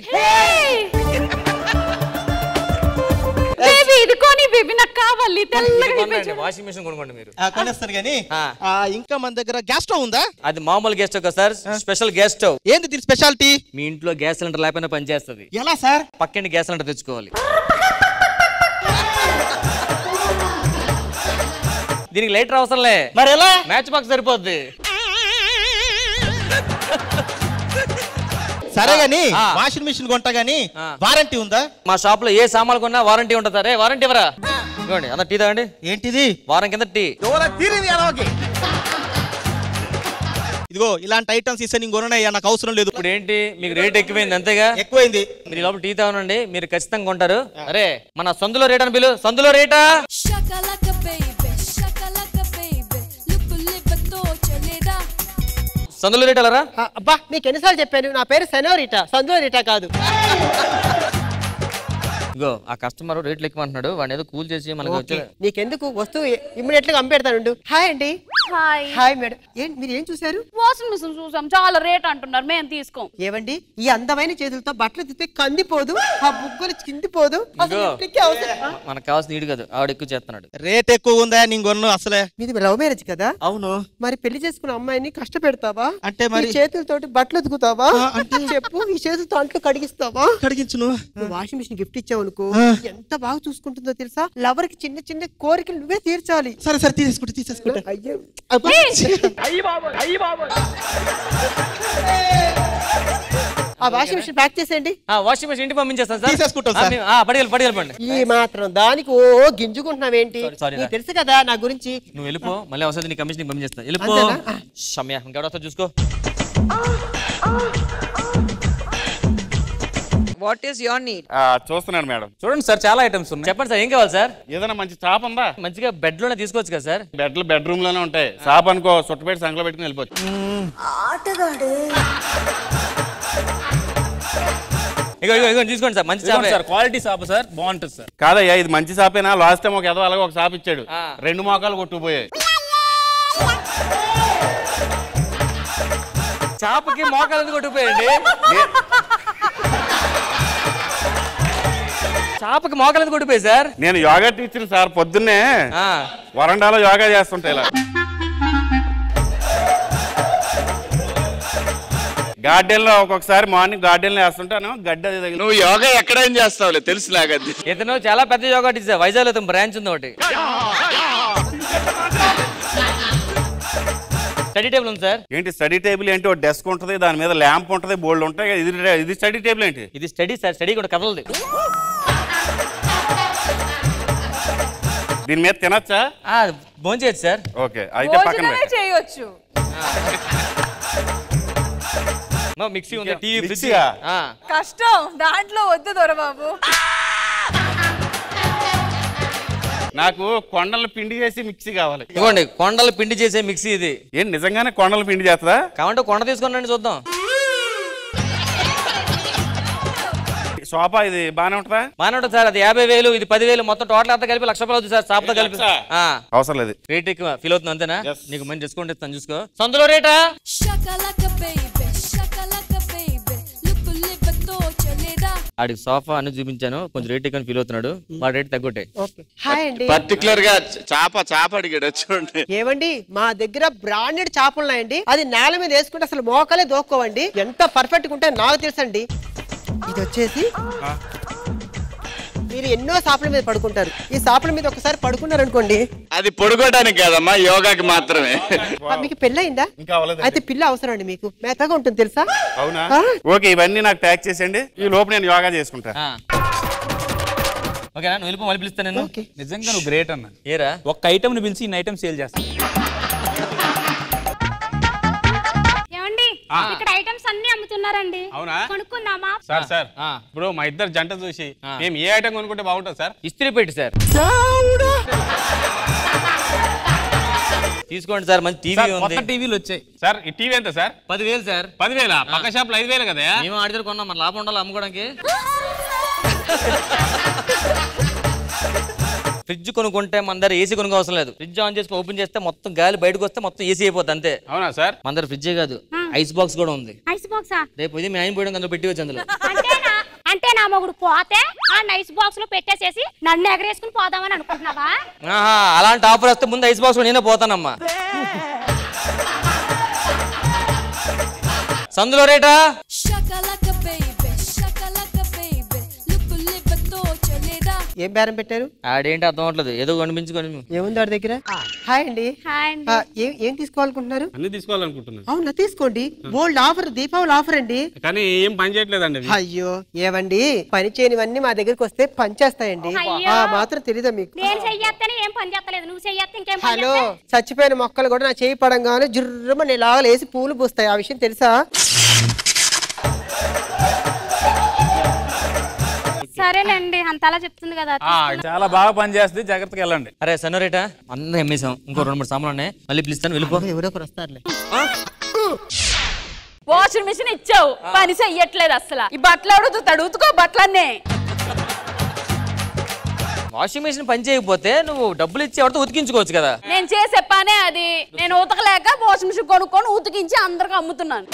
బేబీ ఇది కొని బేబీ, నాకు కావాలి తెల్లగా. వాషింగ్ మిషన్ కొనుక్కోండి మీరు. కొనేస్తారు కానీ ఇంకా మన దగ్గర గ్యాస్ స్టవ్ ఉందా? అది మామూలు gas stove sir, special gas stove. ఏంది దీని స్పెషాలిటీ? మీ ఇంట్లో గ్యాస్ సిలిండర్ లేకపోయినా పనిచేస్తుంది. ఎలా సార్? పక్కన గ్యాస్ సిలిండర్ తెచ్చుకోవాలి. దీనికి లైటర్ అవసరంలే. మరి ఎలా? మ్యాచ్ బాక్స్ సరిపోద్ది. సరే గాని వాషింగ్ మిషన్ కొంటా గానీ వారంటీ ఉందా? మా షాప్ లో ఏ సామాన్లు కొన్నా వారంటీ ఉంటుంది. అరే వారంటీ ఎవరా? ఇవ్వండి అన్న టీ తాగండి. ఏంటిది? వారం కింద టీ. ఇదిగో ఇలాంటి ఐటమ్స్ ఇస్తే నేను కొనయ్యా, నాకు అవసరం లేదు. ఇప్పుడు ఏంటి మీకు రేట్ ఎక్కువైంది అంతేగా? ఎక్కువైంది. మీరు లోపల టీ తాగనండి, మీరు ఖచ్చితంగా కొంటారు. అరే మన సందులో రేట్ అని బిలు. సందులో రేటా? సందులో రేట్ అలరా? అబ్బా నీకు ఎన్నిసార్లు చెప్పాను, నా పేరు సెనోరిటా, సందులో రీటా కాదు. ఇగో ఆ కస్టమర్ రేట్లు ఎక్కువ అంటున్నాడు, వాడిని ఏదో కూల్ చేసి మనకి వచ్చే. నీకెందుకు, వస్తువు ఇమ్మీడియట్ గా అమ్మేడతాను. హాయ్ అండి. Hi hi madam. ఏంటి మీరు ఏం చూసారు? వాషింగ్ మిషన్ చూసాం, చాలా రేట్ అంటున్నారు, మేము తీసుకోం. ఏవండి ఈ అందమైన చేతులతో బట్టలు తిప్పే కందిపోదు, ఆ బుగ్గలు చిందిపోదు. అసలు ఎప్పటికీ అవసరం. మనకు కావాల్సిన నీడు కాదు, ఆవిడ ఎక్కువ చేస్తున్నాడు. రేట్ ఎక్కువ ఉందా నీ గొన్ను? అసలే మీది లవ్ మ్యారేజ్ కదా? అవును. మరి పెళ్లి చేసుకున్న అమ్మాయిని కష్టపెడతావా? అంటే మరి చేతులతోటి బట్టలు ఉతుకుతావా? అంటే చెప్పు, ఈ చేతులతో అంట్లు కడిగిస్తావా? కడిగించును. వాషింగ్ మిషన్ గిఫ్ట్ ఇచ్చావు అనుకో, ఎంత బాగా చూసుకుంటుందో తెలుసా? లవర్ కి చిన్న చిన్న కోరికలు నువ్వే తీర్చాలి. సరే సరే తీసేసుకుంటా. అయ్యో ఆ వాషింగ్ మిషన్ ప్యాక్ చేసేయండి. వాషింగ్ మిషన్ ఇంటికి పంపించేస్తాను సార్. తీసేసుకుంటాం సార్. పడిగెళ్ళండి. ఈ మాత్రం దానికి ఓ గింజుకుంటున్నావేంటి? నీకు తెలుసు కదా నా గురించి. నువ్వు వెళ్ళిపో, మళ్ళీ అవసరం నీ కమిషన్ పంపించేస్తాను. వెళ్ళిపో. సమయ ఇంకెవడొస్తా చూసుకో. What is your need? చూస్తున్నాను మేడం. చూడండి సార్, చాలా ఐటమ్స్ ఉన్నాయి. చెప్పండి సార్, ఏం కావాలి సార్? ఏదైనా మంచి చాప ఉందా? మంచిగా బెడ్ లోనే తీసుకోవచ్చు కదా సార్. బెడ్రూమ్ లోనే ఉంటాయి. చాప అనుకో, చుట్టపెట్టి సంకలో పెట్టుకుని వెళ్ళిపోవచ్చు. ఇగో తీసుకోండి సార్, మంచి చాప సార్, క్వాలిటీ చాప సార్, బాగుంటుంది సార్. కాదయ్యా, ఇది మంచి చాపేనా? లాస్ట్ టైం ఒక అలాగే ఒక చాప ఇచ్చాడు, 2 మోకాలు కొట్టుకుపోయాయి. చాపకి మోకాలు కొట్టుకుపోయండి. చాపకి మోకాలు కొట్టిపోయి సార్. నేను యోగా టీచర్ సార్. పొద్దున్నే వరండాలో యోగా చేస్తుంటా. ఇలా గార్డెన్ లో ఒక్కొక్కసారి మార్నింగ్ గార్డెన్ లో వేస్తుంటాను. గడ్డ నువ్వు యోగా ఎక్కడేం చేస్తావులే తెలుసు నాకది. ఇతను చాలా పెద్ద యోగా టీచర్. వైజాగ్ లో బ్రాంచ్ ఉంది ఒకటి. స్టడీ టేబుల్ ఉంది సార్. ఏంటి స్టడీ టేబుల్ ఏంటి? ఒక డెస్క్ ఉంటుంది, దాని మీద ల్యాంప్ ఉంటుంది, బోర్డు ఉంటాయి. ఇది స్టడీ టేబుల్ ఏంటి? ఇది స్టడీ సార్. స్టడీ కూడా కదలదు. దీని మీద తినచ్చా? భోంచేయచ్చు సార్. ఓకే, అయితే పక్కన చేయొచ్చు. మిక్సీ ఉంది, టీవీ, ఫ్రిడ్జ్. కష్టం దాంట్లో వద్దు దొరబాబు. నాకు కొండలు పిండి చేసి మిక్సీ కావాలి. ఇవ్వండి, కొండలు పిండి చేసే మిక్సీ ఇది. ఏం నిజంగానే కొండలు పిండి చేస్తుందా? కావంటే కొండ తీసుకుని చూద్దాం. సోఫా ఇది బానే ఉంటుందా? బానే ఉంటుంది సార్. అది 50,000, ఇది 10,000, మొత్తం టోటల్ అంతా కలిపి 1,00,000 అవుతుంది సార్. చాపతో కలిపి. అవసరం లేదు. రేట్ ఎక్కువ ఫీల్ అవుతుంది అంతేనా? నీకు మంచి డిస్కౌంట్ ఇస్తాను చూసుకో. సందులో రేటా? ఆడికి సోఫా అన్ని చూపించాను, కొంచెం రేట్ ఎక్కువ ఫీల్ అవుతున్నాడు. వాడు రేట్ తగ్గొట్టే. పర్టికులర్ గా చాప అడిగాడు చూడండి. ఏవండి మా దగ్గర బ్రాండెడ్ చేపలు ఉన్నాయండి. అది నేల మీద వేసుకుంటే అసలు మోకాలే దోక్కోవండి. ఎంత పర్ఫెక్ట్ గా ఉంటే నాకు తెలుసండి. ఇది వచ్చేసి మీరు ఎన్నో సాపల మీద పడుకుంటారు. ఈ సాపల మీద ఒకసారి పడుకున్నారు అనుకోండి, అది పడుకోవడానికి కాదమ్మా, యోగాకి మాత్రమే. మీకు పెళ్ళయిందా? అయితే పిల్ల అవసరం అండి. మీకు మెత్తగా ఉంటుంది తెలుసా? అవునా? ఓకే, ఇవన్నీ నాకు ప్యాక్ చేసేయండి. ఈ లోపు నేను యోగా చేసుకుంటా. ఓకేనా? నువ్వు వెళ్ళిపో, మళ్ళీ పిలుస్తాను నేను. నిజంగా నువ్వు గ్రేట్ అన్న. ఏరా, ఒక్క ఐటమ్ ని పిలిచి ఇన్ని ఐటమ్ సేల్ చేస్తా. ఇక్కడ ఐటమ్స్ అన్ని అమ్ముతున్నారండి. అవునా? కొనుక్కుందామా? సార్ ఇప్పుడు మా ఇద్దరు జంట చూసి మేము ఏ ఐటమ్ కొనుక్కుంటే బాగుంటుంది సార్? ఇస్త్రీ పెట్టి సార్. తీసుకోండి సార్, మంచి టీవీ ఉంది. కొత్త టీవీలు వచ్చాయి సార్. ఈ టీవీ ఎంత సార్? 10,000 సార్. 10,000? పక్క షాప్ లో 5,000 కదా. మేము ఆడితే కొన్నాం, మన లాభం ఉండాలి అమ్ముకోవడానికి. ఫ్రిడ్జ్ కొనుక్కుంటే మన దగ్గర ఏసీ కొనుక్కో అవసరం లేదు. ఫ్రిడ్జ్ ఆన్ చేసి ఓపెన్ చేస్తే మొత్తం గాలి బయటకు వస్తే మొత్తం ఏసీ అయిపోతుంది అంతే. అవునా సార్? మన దగ్గర ఫ్రిడ్జే కాదు, ఐస్ బాక్స్ కూడా ఉంది. ఐస్ బాక్సా? రేపు ఇది మీ ఆయన పోయడం అందులో పెట్టి వచ్చి అందులో. అంటే నా మొగుడు పోతే ఆ నైస్ బాక్స్ లో పెట్టేసేసి నన్ను ఎగరేసుకుని పోదామని అనుకుంటున్నావా? అలాంటి ఆఫర్ వస్తే ముందు ఐస్ బాక్స్ లో నేనే పోతానమ్మా. సందులో రేటా? ఏం బేరం పెట్టారు? ఆడేంటి అర్థం అవట్లేదు, ఏదో కనిపించుకొని. ఏముంది ఆడి దగ్గర? హాయ్ అండి. ఏం తీసుకోవాలనుకుంటున్నారు? అన్ని తీసుకోవాలనుకుంటున్నాను. అవునా, తీసుకోండి. బోల్డ్ ఆఫర్, దీపావళి ఆఫర్ అండి. కానీ ఏం పని చేయట్లేదండి. అయ్యో ఏవండి, పని చేయనివన్నీ మా దగ్గరకు వస్తే పని చేస్తాయండి. మాత్రం తెలీదా మీకు? నేను చెయ్యత్తనే ఏం పని చేస్తలేదు, నువ్వు చెయ్యత్తే ఇంకేం పని హలో, చచ్చిపోయిన మొక్కలు కూడా నా చేయి పడంగానే జుర్రమని లాగలేసి పూలు పూస్తాయి. ఆ విషయం తెలుసా? సరేలేండి, అంతలా చెప్తుంది కదా. చాలా బాగా పని చేస్తుంది, జాగ్రత్తగా వెళ్ళండి. అరే సన్నరేటా, అందరూ ఎమ్మేసాం. ఇంకో 2-3 సామాన్లు ఉన్నాయి, మళ్ళీ పిలుస్తాను, వెళ్ళిపో. ఎవరో ఒకరు వస్తారులే. వాషింగ్ మిషన్ ఇచ్చావు, పని చెయ్యట్లేదు అసలు. ఈ బట్టలు ఎవడు తడుతుకో బట్టలన్నీ. వాషింగ్ మెషిన్ పని చేయకపోతే నువ్వు డబ్బులు ఇచ్చి ఎవరితో ఉతికించుకోవచ్చు కదా. నేను చేసే పనే అది. నేను ఉతకలేక వాషింగ్ మిషన్ కొనుక్కొని ఉతికించి అందరికి అమ్ముతున్నాను.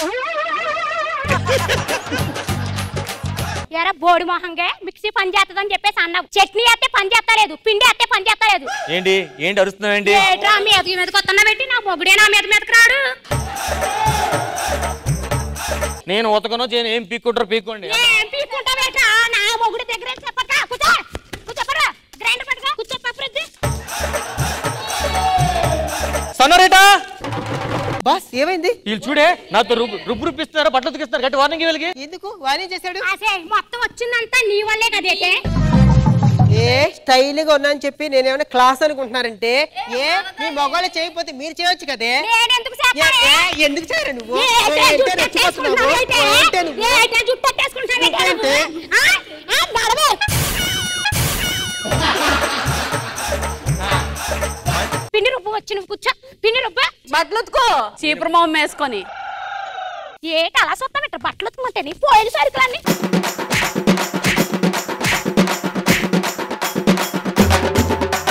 ఎరా బోడి మొహంగా మిక్సీ పని చేస్తుందని చెప్పేసి అన్నావు. చట్నీ అయితే పని చేస్తలేదు, పిండి అయితే పని చేస్తలేదు. ఏంటి ఏంటి అరుస్తున్నావు ఏంటి? మీదకి వస్తున్నా పెట్టి నా మొగుడే నా మీదకి రాడు. నేను ఉతకను ఏం పీక్కుంటారు పీక్కోండి. నా మొగుడి దగ్గర చెప్పక కూర్చో కూర్చోపరా గ్రైండర్ పట్టుకో కూర్చో పప్పు సన్నరేటా బాస్ ఏమైంది? వీళ్ళు చూడే నాతో రుబ్బిస్తున్నారు, బట్టలు ఉతికిస్తున్నారు. గట్టి వార్నింగ్ వీళ్ళకి. ఎందుకు వార్నింగ్ చేశాడు? మొత్తం వచ్చిందంతా నీ వల్లే కదేటే. ఏ స్టైల్ గా ఉన్నా అని చెప్పి నేనేమైనా క్లాస్ అనుకుంటున్నారంటే ఏ మీ మొగాళ్ళు చేయకపోతే మీరు చేయొచ్చు కదే. ఎందుకు చేయరు నువ్వు? పిండి రుబ్బు వచ్చి నువ్వు కూర్చో. పిండి రుబ్బు బట్టలు ఉతుకో చీపురు మొహం వేసుకొని. ఏటి అలా చూస్తామంట బట్టలు ఉతుకుంటే నీ పోయిన సరుకులన్నీ.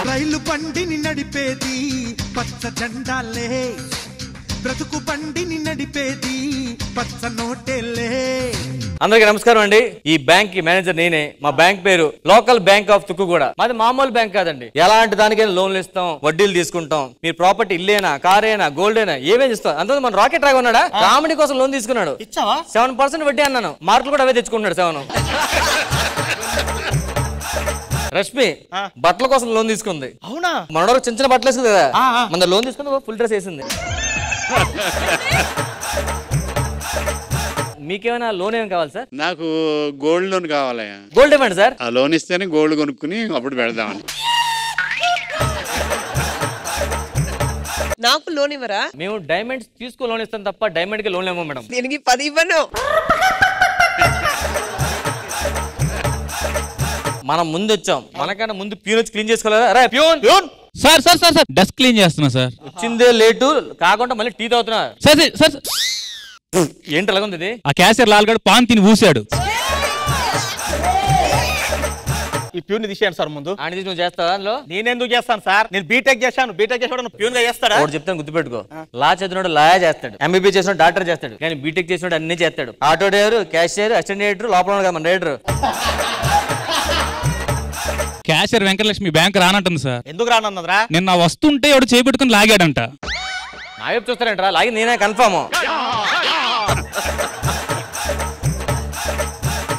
రైలు బండిని నడిపేది పచ్చ జెండాలే, బ్రతుకు బండిని నడిపేది పచ్చ నోటేలే. అందరికీ నమస్కారం అండి. ఈ బ్యాంక్ మేనేజర్ నేనే. మా బ్యాంక్ పేరు లోకల్ బ్యాంక్ ఆఫ్ తుక్కుగూడ. మాది మామూలు బ్యాంక్ కాదండి. ఎలాంటి దానికైనా లోన్లు ఇస్తాం, వడ్డీలు తీసుకుంటాం. మీరు ప్రాపర్టీ ఇల్లేనా, కారేనా, గోల్డేనా ఏమేమి ఇస్తాం. అంత మన రాకెట్ డ్రైవర్ ఉన్నాడా, కామెడీ కోసం లోన్ తీసుకున్నాడు. 7% వడ్డీ అన్నాను, మార్కులు కూడా అవే తెచ్చుకున్నాడు 7. రష్మి బట్టల కోసం లోన్ తీసుకుంది. అవునా? మనోడు చిన్న చిన్న బట్టలు వేసుకుంది కదా, మన లోన్ తీసుకుంది, ఫుల్ డ్రెస్ వేసింది. మీకేమైనా లోన్ ఏం కావాలి సార్? నాకు గోల్డ్ లోన్ కావాలి. గోల్డ్ ఏమండి సార్? ఆ లోన్ ఇస్తేనే గోల్డ్ కొనుక్కుని అప్పుడు పెడదామని. నాకు లోన్ ఇవ్వరా? మేము డైమండ్స్ తీసుకో లోన్ ఇస్తాం తప్ప డైమండ్ కి లోన్ ఏమో మేడం. దీనికి 10 ఇవ్వను. మనం ముందు వచ్చాం, మనకన్నా ముందు ప్యూన్ వచ్చి క్లీన్ చేసుకోలేదా? రా peon. Peon sir sir sir sir dust clean చేస్తున్నా సార్. వచ్చిందే లేటు కాకుండా మళ్ళీ టీ తాగుతున్నా. సార్ సార్ ఏంటి అలాగుంది ఇది? ఆ క్యాషియర్ లాల్గడ్ పాన్ తిని ఊసాడు. ఈ ప్యూన్ తీసేయండి సార్ ముందు. అని నువ్వు చేస్తావా అందులో? నేనెందుకు చేస్తాను సార్? నేను బీటెక్ చేశాను. బీటెక్ చేసాడు ప్యూన్ గా చేస్తాడా? ఒకటి చెప్తాను గుర్తుపెట్టుకో. లా చదివినోడు లా చేస్తాడు, ఎంబీబీ చేసినోడు డాక్టర్ చేస్తాడు, కానీ బీటెక్ చేసినోడు అన్ని చేస్తాడు. Auto driver, cashier, assistant director, లోపల కదా మన రైడర్. క్యాషియర్ వెంకటలక్ష్మి బ్యాంక్ రానంటుంది సార్. ఎందుకు రానన్నదిరా? నిన్న వస్తుంటే ఎవడు చేపెట్టుకుని లాగాడంట. నా వైపు చూస్తారంటరా, లాగి నేనే కన్ఫర్మ్.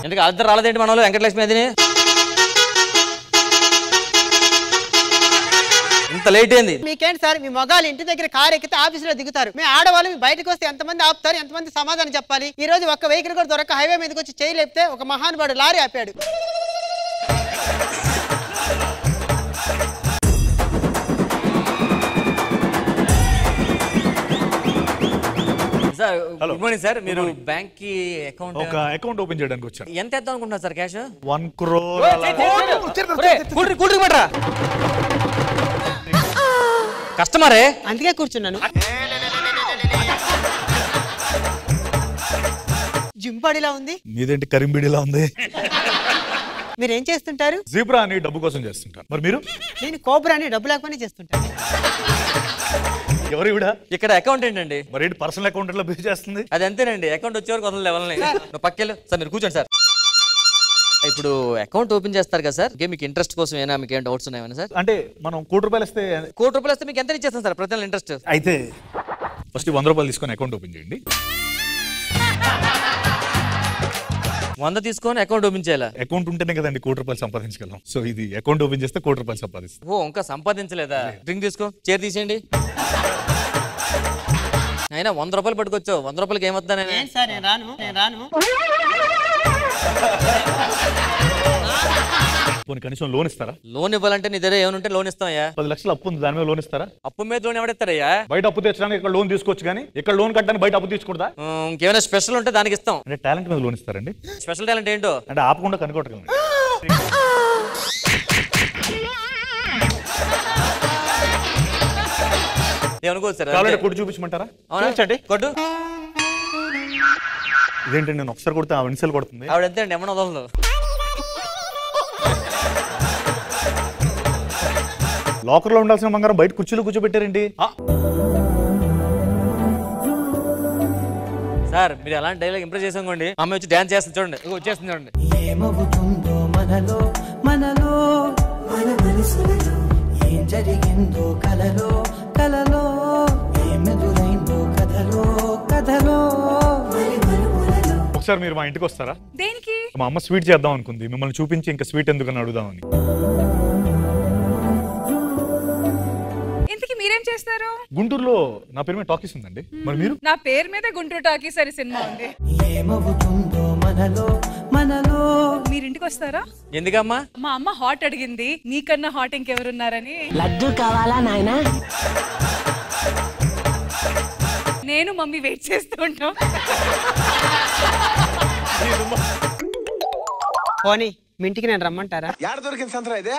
ఎందుకు అద్దరు రాలేదేంటి మన వాళ్ళు వెంకటలక్ష్మి అదిని? ఇంత లేట్ ఏంది? మీకేంటి సార్, మీ మగాళ్ళు ఇంటి దగ్గర కారు ఎక్కితే ఆఫీసులో దిగుతారు. మీ ఆడవాళ్ళు మీ బయటకు వస్తే ఎంతమంది ఆపుతారు, ఎంతమంది సమాధానం చెప్పాలి? ఈ రోజు ఒక్క వెహికల్ కూడా దొరక హైవే మీదకి వచ్చి చేయలేపితే ఒక మహానుభావుడు లారీ ఆపాడు. Sir good morning sir. మీరు బ్యాంక్ కి అకౌంట్ ఓపెన్ చేయడానికి వచ్చాను. ఎంత వేద్దాం అనుకుంటున్నారు సార్ క్యాష్? 1 crore. కస్టమరే అందుకే కూర్చున్నాను. జింపాడిలా ఉంది. మీదేంటి కరింబిడిలా ఉంది? మీరేం చేస్తుంటారు? జీబ్రా అని డబ్బు కోసం చేస్తుంటారు. మరి మీరు? నేను కోబ్రా అని డబ్బు లేకపోతే చేస్తుంటాను. ఎవరు ఇవిడ? ఇక్కడ అకౌంటెంట్ అండి. మరి పర్సనల్ అకౌంట్ లో బిల్ చేస్తుంది? అది అంతేనండి, అకౌంట్ వచ్చే వరకు వదలలే ఎవరిని. నువ్వు పక్కెళ్ళు సార్, మీరు కూర్చోండి సార్. ఇప్పుడు అకౌంట్ ఓపెన్ చేస్తారు కదా సార్, మీకు ఇంట్రెస్ట్ కోసం ఏమైనా మీకు ఏం డౌట్స్ ఉన్నాయా సార్? అంటే మనం ₹1 ఇస్తే ₹1 ఇస్తే మీకు ఎంత ఇచ్చేస్తాం సార్ ప్రతి నెల ఇంట్రెస్ట్? అయితే ఫస్ట్ ₹100 తీసుకొని అకౌంట్ ఓపెన్ చేయండి. 100 తీసుకొని అకౌంట్ ఓపెన్ చేయాలా? అకౌంట్ ఉంటేనే కదండి ₹1 సంపాదించగలం. సో ఇది అకౌంట్ ఓపెన్ చేస్తే ₹1 సంపాదిస్తాం. ఓ ఇంకా సంపాదించలేదా? డ్రింక్ తీసుకో, చైర్ తీసేయండి. అయినా ₹100 పట్టుకొచ్చావు, ₹100కి ఏమవుతా? కనీసం లోన్ ఇస్తారా? లోన్ ఇవ్వాలంటే నీ దగ్గర ఏమైనా ఉంటే లోన్ ఇస్తామయ్యా. 10 లక్షలు అప్పు ఉంది, దాని మీద లోన్ ఇస్తారా? అప్పు మీద లోన్ ఎవడెత్తారయ్యా? బయట అప్పు తెచ్చడానికి ఇక్కడ లోన్ తీసుకోవచ్చు, కానీ ఇక్కడ లోన్ కట్టడానికి బయట అప్పు తీసుకుంటా? ఇంకేమైనా స్పెషల్ ఉంటే దానికి ఇస్తాం. అంటే టాలెంట్ మీద లోన్ ఇస్తారండి? స్పెషల్ టాలెంట్ ఏంటో అంటే ఆపకుండా కనుకోవటం. ఏమనుకోవచ్చు సార్? కావాలంటే కొట్టు చూపించమంటారా? అవునండి, కొట్టు. ఇదేంటండి నేను ఒకసారి కొడితే ఆ విన్సెల్ కొడుతుంది. ఆవిడ ఎంత అండి? ఏమన్నా వదలదు. లాకర్ లో ఉండాల్సిన బంగారం బయట కుర్చీలో కూర్చోబెట్టారేంటి? సార్ మీరు అలాంటి డైలాగ్ ఇంప్రెస్ చేసాకోండి, అమ్మాయి వచ్చి డాన్స్ చేస్తుంది చూడండి, వచ్చేస్తుంది చూడండి. ఏమవుతుందో మనలో మనలో మన మనసులలో ఏం జరిగిందో కలలో కలలో ఏమెదురైందో కథలో కథలో ఒకసారి మీరు మా ఇంటికి వస్తారా? దేనికి? మా అమ్మ స్వీట్ చేద్దాం అనుకుంది, మిమ్మల్ని చూపించి ఇంకా స్వీట్ ఎందుకని అడుగుదామని. ఇంతకీ మీరేం చేస్తారు? గుంటూరులో నా పేరు మీద టాకీస్ ఉందండి. మరి మీరు? నా పేరు మీద గుంటూరు టాకీస్ అని సినిమా ఉంది. ఏమవుతుందో మనలో మనలో. మీరు ఇంటికి వస్తారా? ఎందుకమ్మా? మా అమ్మ హాట్ అడిగింది, నీకన్నా హాట్ ఇంకెవరున్నారని. లడ్డు కావాలా నాయనా? నేను మమ్మీ వెయిట్ చేస్తూ ఉంటాం. పోనీ మీ ఇంటికి నేను రమ్మంటారా? యాడ దొరికింది సంతరా ఇదే?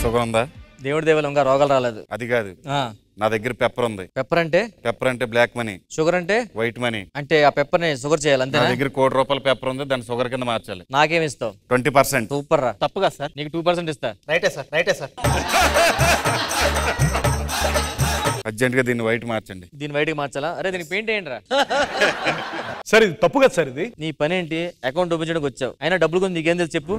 షుగర్ ఉందా? దేవుడి దేవులు ఇంకా రోగాలు రాలేదు. అది కాదు, నా దగ్గర పెప్పర్ ఉంది. పెప్పర్ అంటే? పెప్పర్ అంటే బ్లాక్ మనీ. షుగర్ అంటే? White money. అంటే ఆ పెప్పర్ ని షుగర్ చేయాలి అంతే. నా దగ్గర ₹1,00,00,000 పెప్పర్ ఉంది, దాన్ని షుగర్ కింద మార్చాలి. నాకేం ఇస్తావు? 20%. సూపర్ రా. తప్పుగా సార్? నీకు 2% ఇస్తా. రైటే సార్, రైటే సార్. అర్జెంట్ గా దీన్ని వైట్ మార్చండి. దీన్ని వైట్ కి మార్చాలా? అరే దీనికి పెయింట్ వేయండి రా. సార్ ఇది తప్పు కదా సార్. ఇది నీ పని ఏంటి? అకౌంట్ ఓపెన్ చేయడానికి వచ్చావు, అయినా డబ్బులు గురించి నీకేం తెలుసు చెప్పు.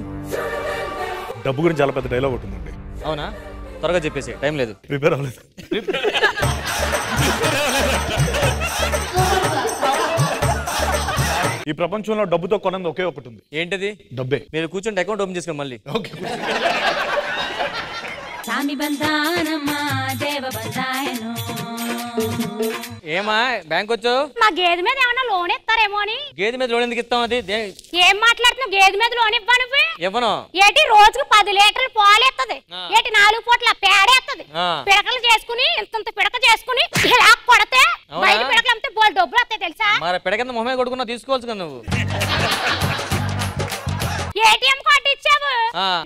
డబ్బు గురించి చాలా పెద్ద డైలాగ్ ఉంటుందండి. అవునా? త్వరగా చెప్పేసి, టైం లేదు. ప్రిపేర్ అవ్వలేదు. ఈ ప్రపంచంలో డబ్బుతో కొనంది ఒకే ఒకటి ఉంది. ఏంటది? డబ్బే. మీరు కూర్చొని అకౌంట్ ఓపెన్ చేసుకోండి మళ్ళీ. ఓకే. సామి బంధానమ్మా దేవ బంధాయను. ఏమా బ్యాంక్ వచ్చావు? మా గేదె మీద ఏమన్నా లోన్ ఇస్తారేమో అని. గేదె మీద లోన్ ఎందుకు ఇస్తాం? అది ఏం మాట్లాడుతున్నావు? గేదె మీద లోన్ ఇవ్వను. ఇవ్వను. ఏటి రోజుకు 10 లీటర్లు పాలు ఎత్తది, ఏటి 4 పూట్ల పేడేత్తది. పిడకలు చేసుకుని ఇంత పిడక చేసుకుని ఇలా కొడితే బయట పిడకలు అమ్మితే బోల్ డబ్బులు వస్తాయి తెలుసా? మరి పిడక కింద మొహమే కొడుకున్నా తీసుకోవచ్చు కదా నువ్వు. ఏటీఎం కార్డు ఇచ్చావు,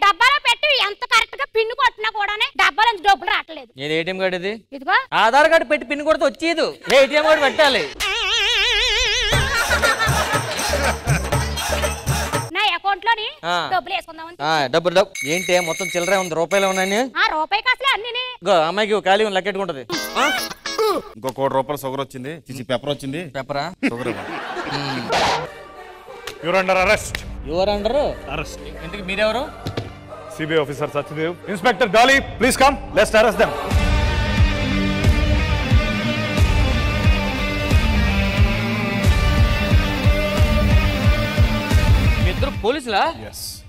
డబ్బాలో పెట్టి ఎంత కరెక్ట్ గా పిన్ కొట్టినా కూడా డబ్బాలో డబ్బులు రావట్లేదు. ఏది ఏటీఎం కార్డు? ఇది ఇదిగో ఆధార్ కార్డు పెట్టి పిన్ కొడితే వచ్చేది. ఏటీఎం కార్డు పెట్టాలి. నా అకౌంట్ లోని డబ్బులు వేసుకుందామని. డబ్బులు ఏంటి మొత్తం చిల్లర ఉంది, రూపాయలు ఉన్నాయి. రూపాయి కాసలే అన్ని. అమ్మాయికి ఖాళీ లెక్కెట్టుకుంటది. ఇంకో ₹1,00,00,000 షుగర్ వచ్చింది, పెప్పర్ వచ్చింది. పెప్పరా? Sugar. Your under arrest. Your under arrest. ఎందుకు? మీరెవరు? CBI officer Satyadev. Inspector Dolly please come, let's arrest them. మీ ఇద్దరు పోలీసులా?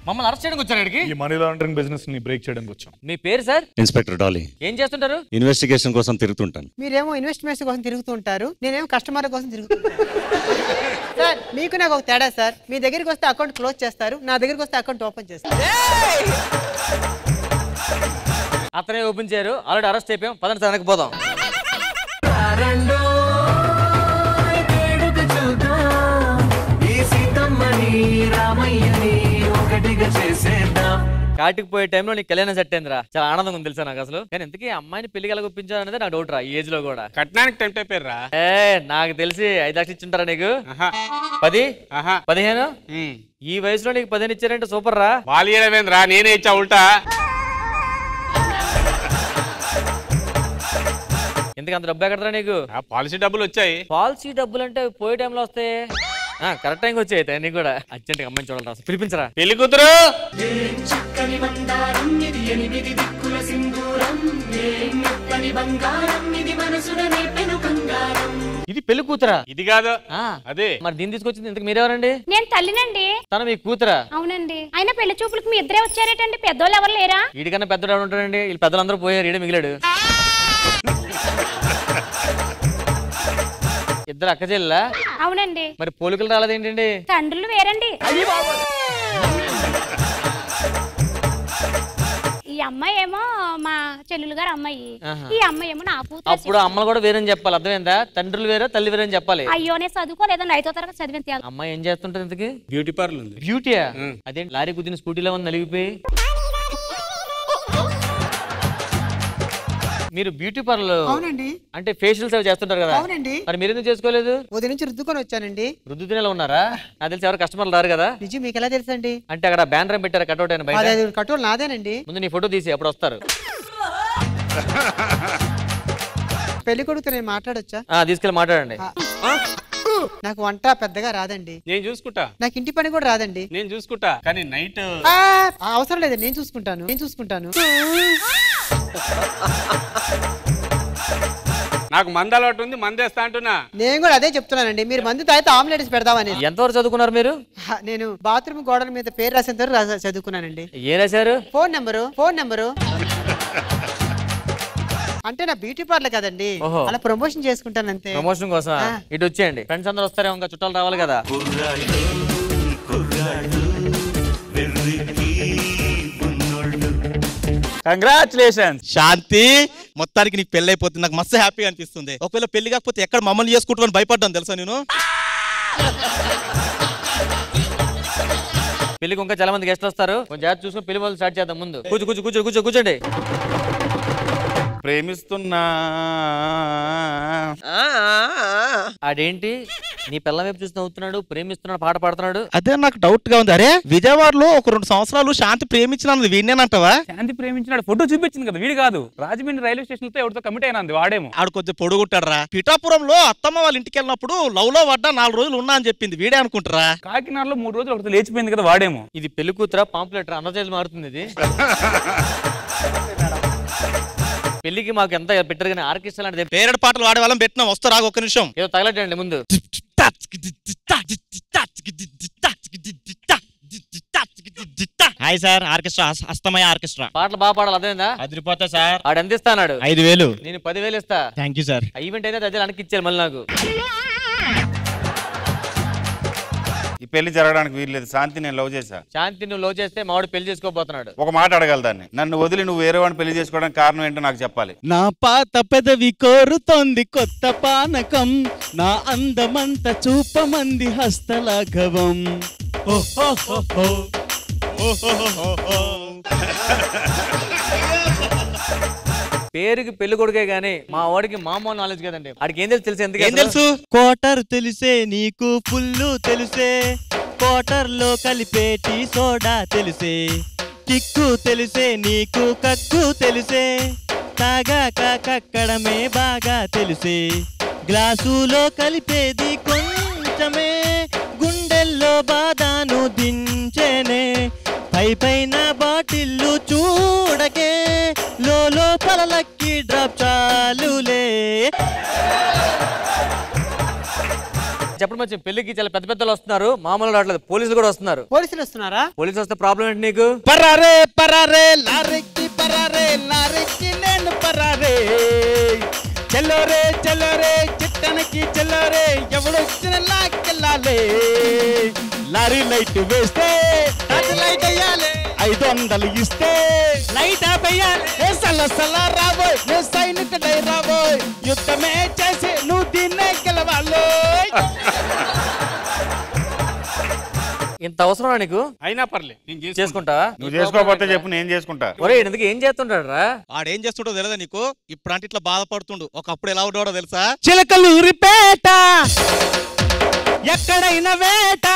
మమ్మల్ని అరెస్ట్ చేయడానికి వచ్చారు ఇక్కడికి? ఈ మనీ లాండరింగ్ బిజినెస్ ని బ్రేక్ చేయడానికి వచ్చాం. మీ పేరు సార్? Inspector Dolly. ఏం చేస్తుంటారు? ఇన్వెస్టిగేషన్ కోసం తిరుగుతుంటాను. మీరేమో ఇన్వెస్ట్మెంట్స్ కోసం తిరుగుతుంటారు, నేనేమో కస్టమర్ కోసం తిరుగుతుంటాను. సార్ మీకు నాకు ఒక తేడా సార్. మీ దగ్గరికి వస్తే అకౌంట్ క్లోజ్ చేస్తారు, నా దగ్గరికి వస్తే అకౌంట్ ఓపెన్ చేస్తారు. అతనే ఓపెన్ చేయరు, ఆల్రెడీ అరెస్ట్ అయిపోయాం. పదండి సార్ వెనక్కి పోదాం. కాటికి పోయే టైంలో నీకు కళ్యాణం సెట్ అయిందిరా, చాలా ఆనందంగా ఉంది తెలుసా నాకు అసలు. కానీ ఇంతకీ అమ్మాయిని పెళ్లికి ఎలా ఒప్పించాలనేది నాకు డౌట్ రా. ఈ ఏజ్ లో కూడా కట్నానికి టెంప్ట్ అయిపోయారా? నాకు తెలిసి 5 లక్షలు ఇచ్చుంటారా నీకు? 10, 15. ఈ వయసులో నీకు 15 ఇచ్చారంటే సూపర్ రా. వాళ్ళు ఏడవేంద్రా, నేనే ఇచ్చా ఉల్టా. ఎందుకు అంత డబ్బు ఎక్కడరా నీకు? పాలసీ డబ్బులు వచ్చాయి. పాలసీ డబ్బులు అంటే పోయే టైంలో వస్తాయి. కరెక్ట్ టైంకి వచ్చాయి. అయితే నీకు కూడా అర్జెంట్ గా అమ్మాయిని చూడాలి రా, పిలిపించరా. పెళ్లి కూతురు. ఇది పెళ్లి కూతురా? ఇది కాదు అదే. మరి దీన్ని తీసుకొచ్చింది ఇంతకు మీరెవరండి? నేను తల్లినండి. తన మీ కూతురా? అవునండి. అయినా పెళ్లి చూపులకు మీ ఇద్దరే వచ్చారేటండి, పెద్దోళ్ళు ఎవరు లేరా? వీడికన్నా పెద్దోడు ఎవరు ఉంటాడండి? వీళ్ళు పెద్దలందరూ పోయారు, ఈడే మిగిలాడు. ఇద్దరు అక్క చెల్లా? అవునండి. మరి పోలికలు రాలేదేంటండి? తండ్రులు వేరండి. ఈ అమ్మాయి ఏమో మా చెల్లెలు గారు అమ్మాయి, ఈ అమ్మాయి ఏమో నా కూతురు. అప్పుడు అమ్మలు కూడా వేరని చెప్పాలి, అర్థమైందా? తండ్రులు వేరే తల్లి వేరే అని చెప్పాలి. అయ్యో నేను చదువుకోలేదండి, 5వ తరగతి చదివింది. అమ్మాయి ఏం చేస్తుంటది ఇంతకి? బ్యూటీ పార్లర్ ఉంది. బ్యూటీయా? అదేంటి లారీ గుద్దిన స్కూటీలో ఉంది నలిగిపోయి? మీరు బ్యూటీ పార్లర్ అవునండి. అంటే ఫేషియల్ సేవ చేస్తుంటారు కదా? అవునండి. మరి మీరు ఎందుకు చేసుకోలేదు? ఉదయం నుంచి రుద్దుకొని వచ్చానండి. రుద్దుతునేలా ఉన్నారా? నాకు తెలిసి ఎవరు కస్టమర్లు రారు కదా? నిజం, మీకు ఎలా తెలుసండి? అంటే అక్కడ బ్యానర్ పెట్టారు కట్అవుట్ అయిన బయట. కట్అవుట్ నాదేనండి. ముందు నీ ఫోటో తీసి అప్పుడు వస్తారు. పెళ్లి కొడుకు నేను మాట్లాడొచ్చా? తీసుకెళ్ళి మాట్లాడండి. నాకు వంట పెద్దగా రాదండి. నేను చూసుకుంటా. నాకు ఇంటి పని కూడా రాదండి. నేను చూసుకుంటా కానీ నైట్ అవసరం లేదు, నేను చూసుకుంటాను. నాకు మంద అలవాటు ఉంది, మందేస్తా అంటున్నా. నేను కూడా అదే చెప్తున్నానండి. మీరు మందు తాగితే ఆమ్లెట్స్ పెడదామని. ఎంతవరకు చదువుకున్నారు మీరు? నేను బాత్రూమ్ గోడల మీద పేరు రాసేంత వరకు చదువుకున్నానండి. ఏం రాశారు? Phone number. అంటే నా బ్యూటీ పార్లర్ కదండి, అలా ప్రమోషన్ చేసుకుంటాను అంతే. ప్రమోషన్ కోసం ఇటు వచ్చేయండి. ఫ్రెండ్స్ అందరూ వస్తారే, ఇంకా చుట్టాలు రావాలి కదా. కంగ్రాచులేషన్ శాంతి, మొత్తానికి నీకు పెళ్లి అయిపోతుంది. నాకు మస్తు హ్యాపీగా అనిపిస్తుంది. ఒకవేళ పెళ్లి కాకపోతే ఎక్కడ మమ్మల్ని చేసుకుంటామని భయపడ్డాను తెలుసా నేను. పెళ్లికి ఇంకా చాలా మంది గెస్ట్లు వస్తారు, కొంచెం జాగ్రత్త చూసుకుని పెళ్లి మొదలు స్టార్ట్ చేద్దాం. ముందు కూర్చోండి. ప్రేమిస్తున్నా. అదేంటి నీ పిల్ల వైపు చూసి నవ్వుతున్నాడు, ప్రేమిస్తున్నాడు, పాట పాడుతున్నాడు? అదే నాకు డౌట్ గా ఉంది. అరే విజయవాడలో ఒక 2 సంవత్సరాలు శాంతి ప్రేమించినది వీడినేనంటావా? శాంతి ప్రేమించినాడు, ఫోటో చూపించింది కదా, వీడు కాదు. రాజమండ్రి రైల్వే స్టేషన్ తో ఎవరితో కమిట్ అయినా వాడేమో. ఆడు కొంచెం పొడుగుంటాడు రా. పిఠాపురంలో అత్తమ్మ వాళ్ళ ఇంటికి వెళ్ళినప్పుడు లవ్ లో పడ్డా 4 రోజులు ఉన్నా అని చెప్పింది, వీడే అనుకుంటారా? కాకినాడలో 3 రోజులు ఒకటి లేచిపోయింది కదా, వాడేమో. ఇది పెళ్లి కూతురా పాంప్లెటర్ అన్నజైలు మారుతుంది ఇది. పెళ్లికి మాకు ఎంత పెట్టారు కానీ ఆర్కెస్ట్రా లాంటిది పేరడు పాటలు వాడే వాళ్ళం పెట్టినా వస్తారా? ఒక్క నిమిషం ఏదో తగలటండి ముందు. హాయ్ సార్, ఆర్కెస్ట్రా అస్తమయ ఆర్కెస్ట్రా. పాటలు బాగా పాడాలి, అదేందా? అదిరిపోతా సార్. ఆడు ఎంత ఇస్తాడు? 5,000. నేను 10,000 ఇస్తా. Thank you sir. ఈవెంట్ అయితే అదే వెనక్కి ఇచ్చారు మళ్ళీ నాకు. ఈ పెళ్లి జరగడానికి వీల్లేదు. శాంతి నేను లవ్ చేశా. శాంతి నువ్వు లవ్ చేస్తే మావాడు పెళ్లి చేసుకోబోతున్నాడు. ఒక మాట అడగలదాన్ని, నన్ను వదిలి నువ్వు వేరే వాడిని పెళ్లి చేసుకోవడానికి కారణం ఏంటో నాకు చెప్పాలి. నా పాత పెదవి కోరుతోంది కొత్త పానకం, నా అందమంత చూపమంది హస్తలాఘవం. పేరుకి పెళ్లి కొడుకే గానీ మా వాడికి మామూలు నాలెడ్జ్ కదండి. వాడికి ఏం తెలుసు? ఏం తెలుసు? క్వార్టర్ తెలిసే నీకు, ఫుల్లు తెలిసే, క్వార్టర్ లో కలిపేటి సోడా తెలిసే, కిక్కు తెలిసే నీకు, కక్కు తెలిసే, తాగాక కక్కడమే బాగా తెలిసే, గ్లాసులో కలిపేది కొంచెమే, గుండెల్లో బాధాను దించేనే, పైన బాటిల్లు చూడకే, లోపల లక్కీ డ్రాప్ చాలులే. చెప్పడం వచ్చి పెళ్లికి చాలా పెద్ద పెద్దలు వస్తున్నారు, మామూలు రావట్లేదు, పోలీసులు కూడా వస్తున్నారు. పోలీసులు వస్తున్నారా? పోలీసులు వస్తే ప్రాబ్లం ఏంటి నీకు? పరారే పరారే లారెక్కి పరారే, లారెక్కి నేను పరారే, చెల్లోరే చిట్టనకి చెల్లోరే, ఎవడొచ్చిన లాక్కెళ్ళాలే, లారీ లైట్ వేస్తే లైట్ అయ్యాలి, 500 ఇస్తే లైట్ ఆపేయాలి, సల్ల రాబోయ్, నువ్వు సైనికుడై రాబోయ్, యుద్ధమే చేసి నువ్వు దీన్నే గెలవాలో. ఇంత అవసరం నీకు? అయినా పర్లే చేసుకుంటా. నువ్వు చేసుకోకపోతే చెప్పు, నేను చేసుకుంటా. ఒరే ఎందుకు ఏం చేస్తుంటాడు రా? ఆడేం చేస్తుండో తెలియదా నీకు? ఇప్పుడు అంటే ఇట్లా బాధపడుతుండు, ఒకప్పుడు ఎలా ఉండో తెలుసా? చిలకలూరిపేట ఎక్కడైనా వేట,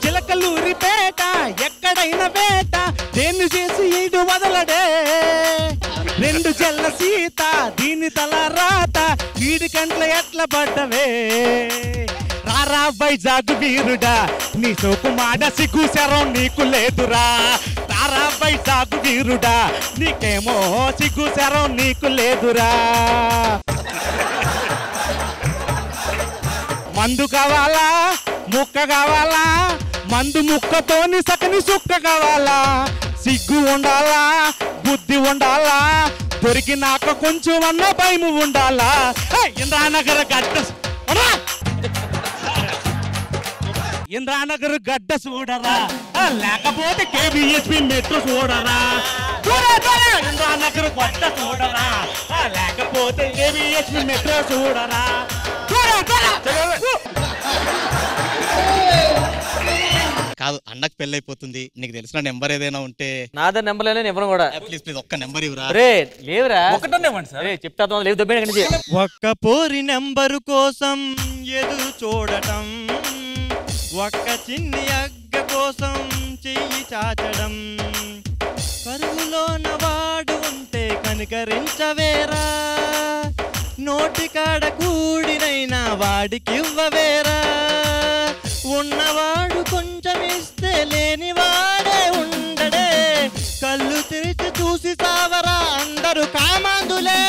చిలకలూరిపేట ఎక్కడైనా వేట, దేన్ని చేసి ఈడు వదలడే, 2 జల్ల సీత దీని తల రాత, వీడి కంట్ల ఎట్ల పడ్డవే, రారా వైజాగ్ వీరుడా, నీ సోపు మాడ సిగ్గు శరం నీకు లేదురా, రారా వైజాగ్ వీరుడా, నీకేమో సిగ్గు శరం నీకు లేదురా. మందు కావాలా ముక్క కావాలా, మందు ముక్కతోని సకని సుక్క కావాలా, సిగ్గు ఉండాలా బుద్ధి ఉండాలా, దొరికినాక కొంచెం అన్న భయము ఉండాలా. ఇంద్రానగర్ గడ్డ ఇంద్రానగర్ గడ్డ చూడరా, లేకపోతే కేబిహెచ్పి మెట్రో చూడరా, ఇంద్రానగర్ గడ్డ చూడరా, లేకపోతే కేబిహెచ్పి మెట్రో చూడరా. కాదు అన్నకు పెళ్లి అయిపోతుంది, నీకు తెలిసిన నెంబర్ ఏదైనా ఉంటే. నాదే నెంబర్ లేని ఎవరు కూడా. ప్లీజ్ ప్లీజ్ ఒక్క నెంబర్ ఇవ్వరా. రే లేవురా, ఒకటనే ఇవ్వండి సార్. చెప్తా లేవు దొబ్బే. ఒక్క పోరి నెంబరు కోసం ఎదురు చూడటం, ఒక్క చిన్ని అగ్గ కోసం చెయ్యి చాచడం, కరువులోన వాడు ఉంటే కనికరించవేరా, నోటికాడ కూడినైనా వాడికివ్వవేరా, ఉన్నవాడు కొంచెం ఇస్తే లేనివాడే ఉండడే, కళ్ళు తెరిచి చూసి సావరా అందరూ కామాందులే.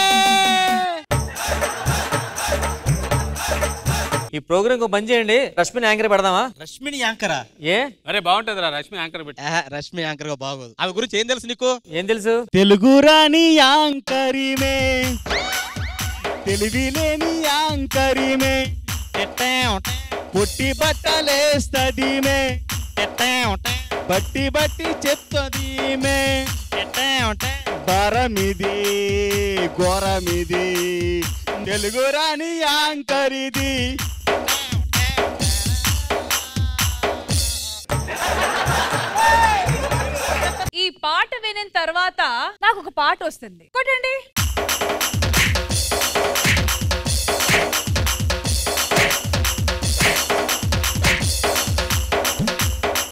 ఈ ప్రోగ్రామ్ బంద్ చేయండి, రష్మిని యాంకర్ పెడదామా? రష్మిని యాంకరా? ఏ అరే బాగుంటదిరా రష్మి యాంకర్ పెట్టి. రష్మి యాంకర్ గా బాగోదు. ఆమె గురించి ఏం తెలుసు నీకు? ఏం తెలుసు? తెలుగు రాని యాంకరిమే, తెలివి లేని యాంకరిమే, పుట్టి బట్టలేస్తదిమే, బట్టి బట్టి చెప్తదిమే, బరమిది ఘోరమిది, తెలుగు రాని యాంకరిది. ఈ పాట వినిన తర్వాత నాకు ఒక పాట వస్తుంది. కొట్టండి.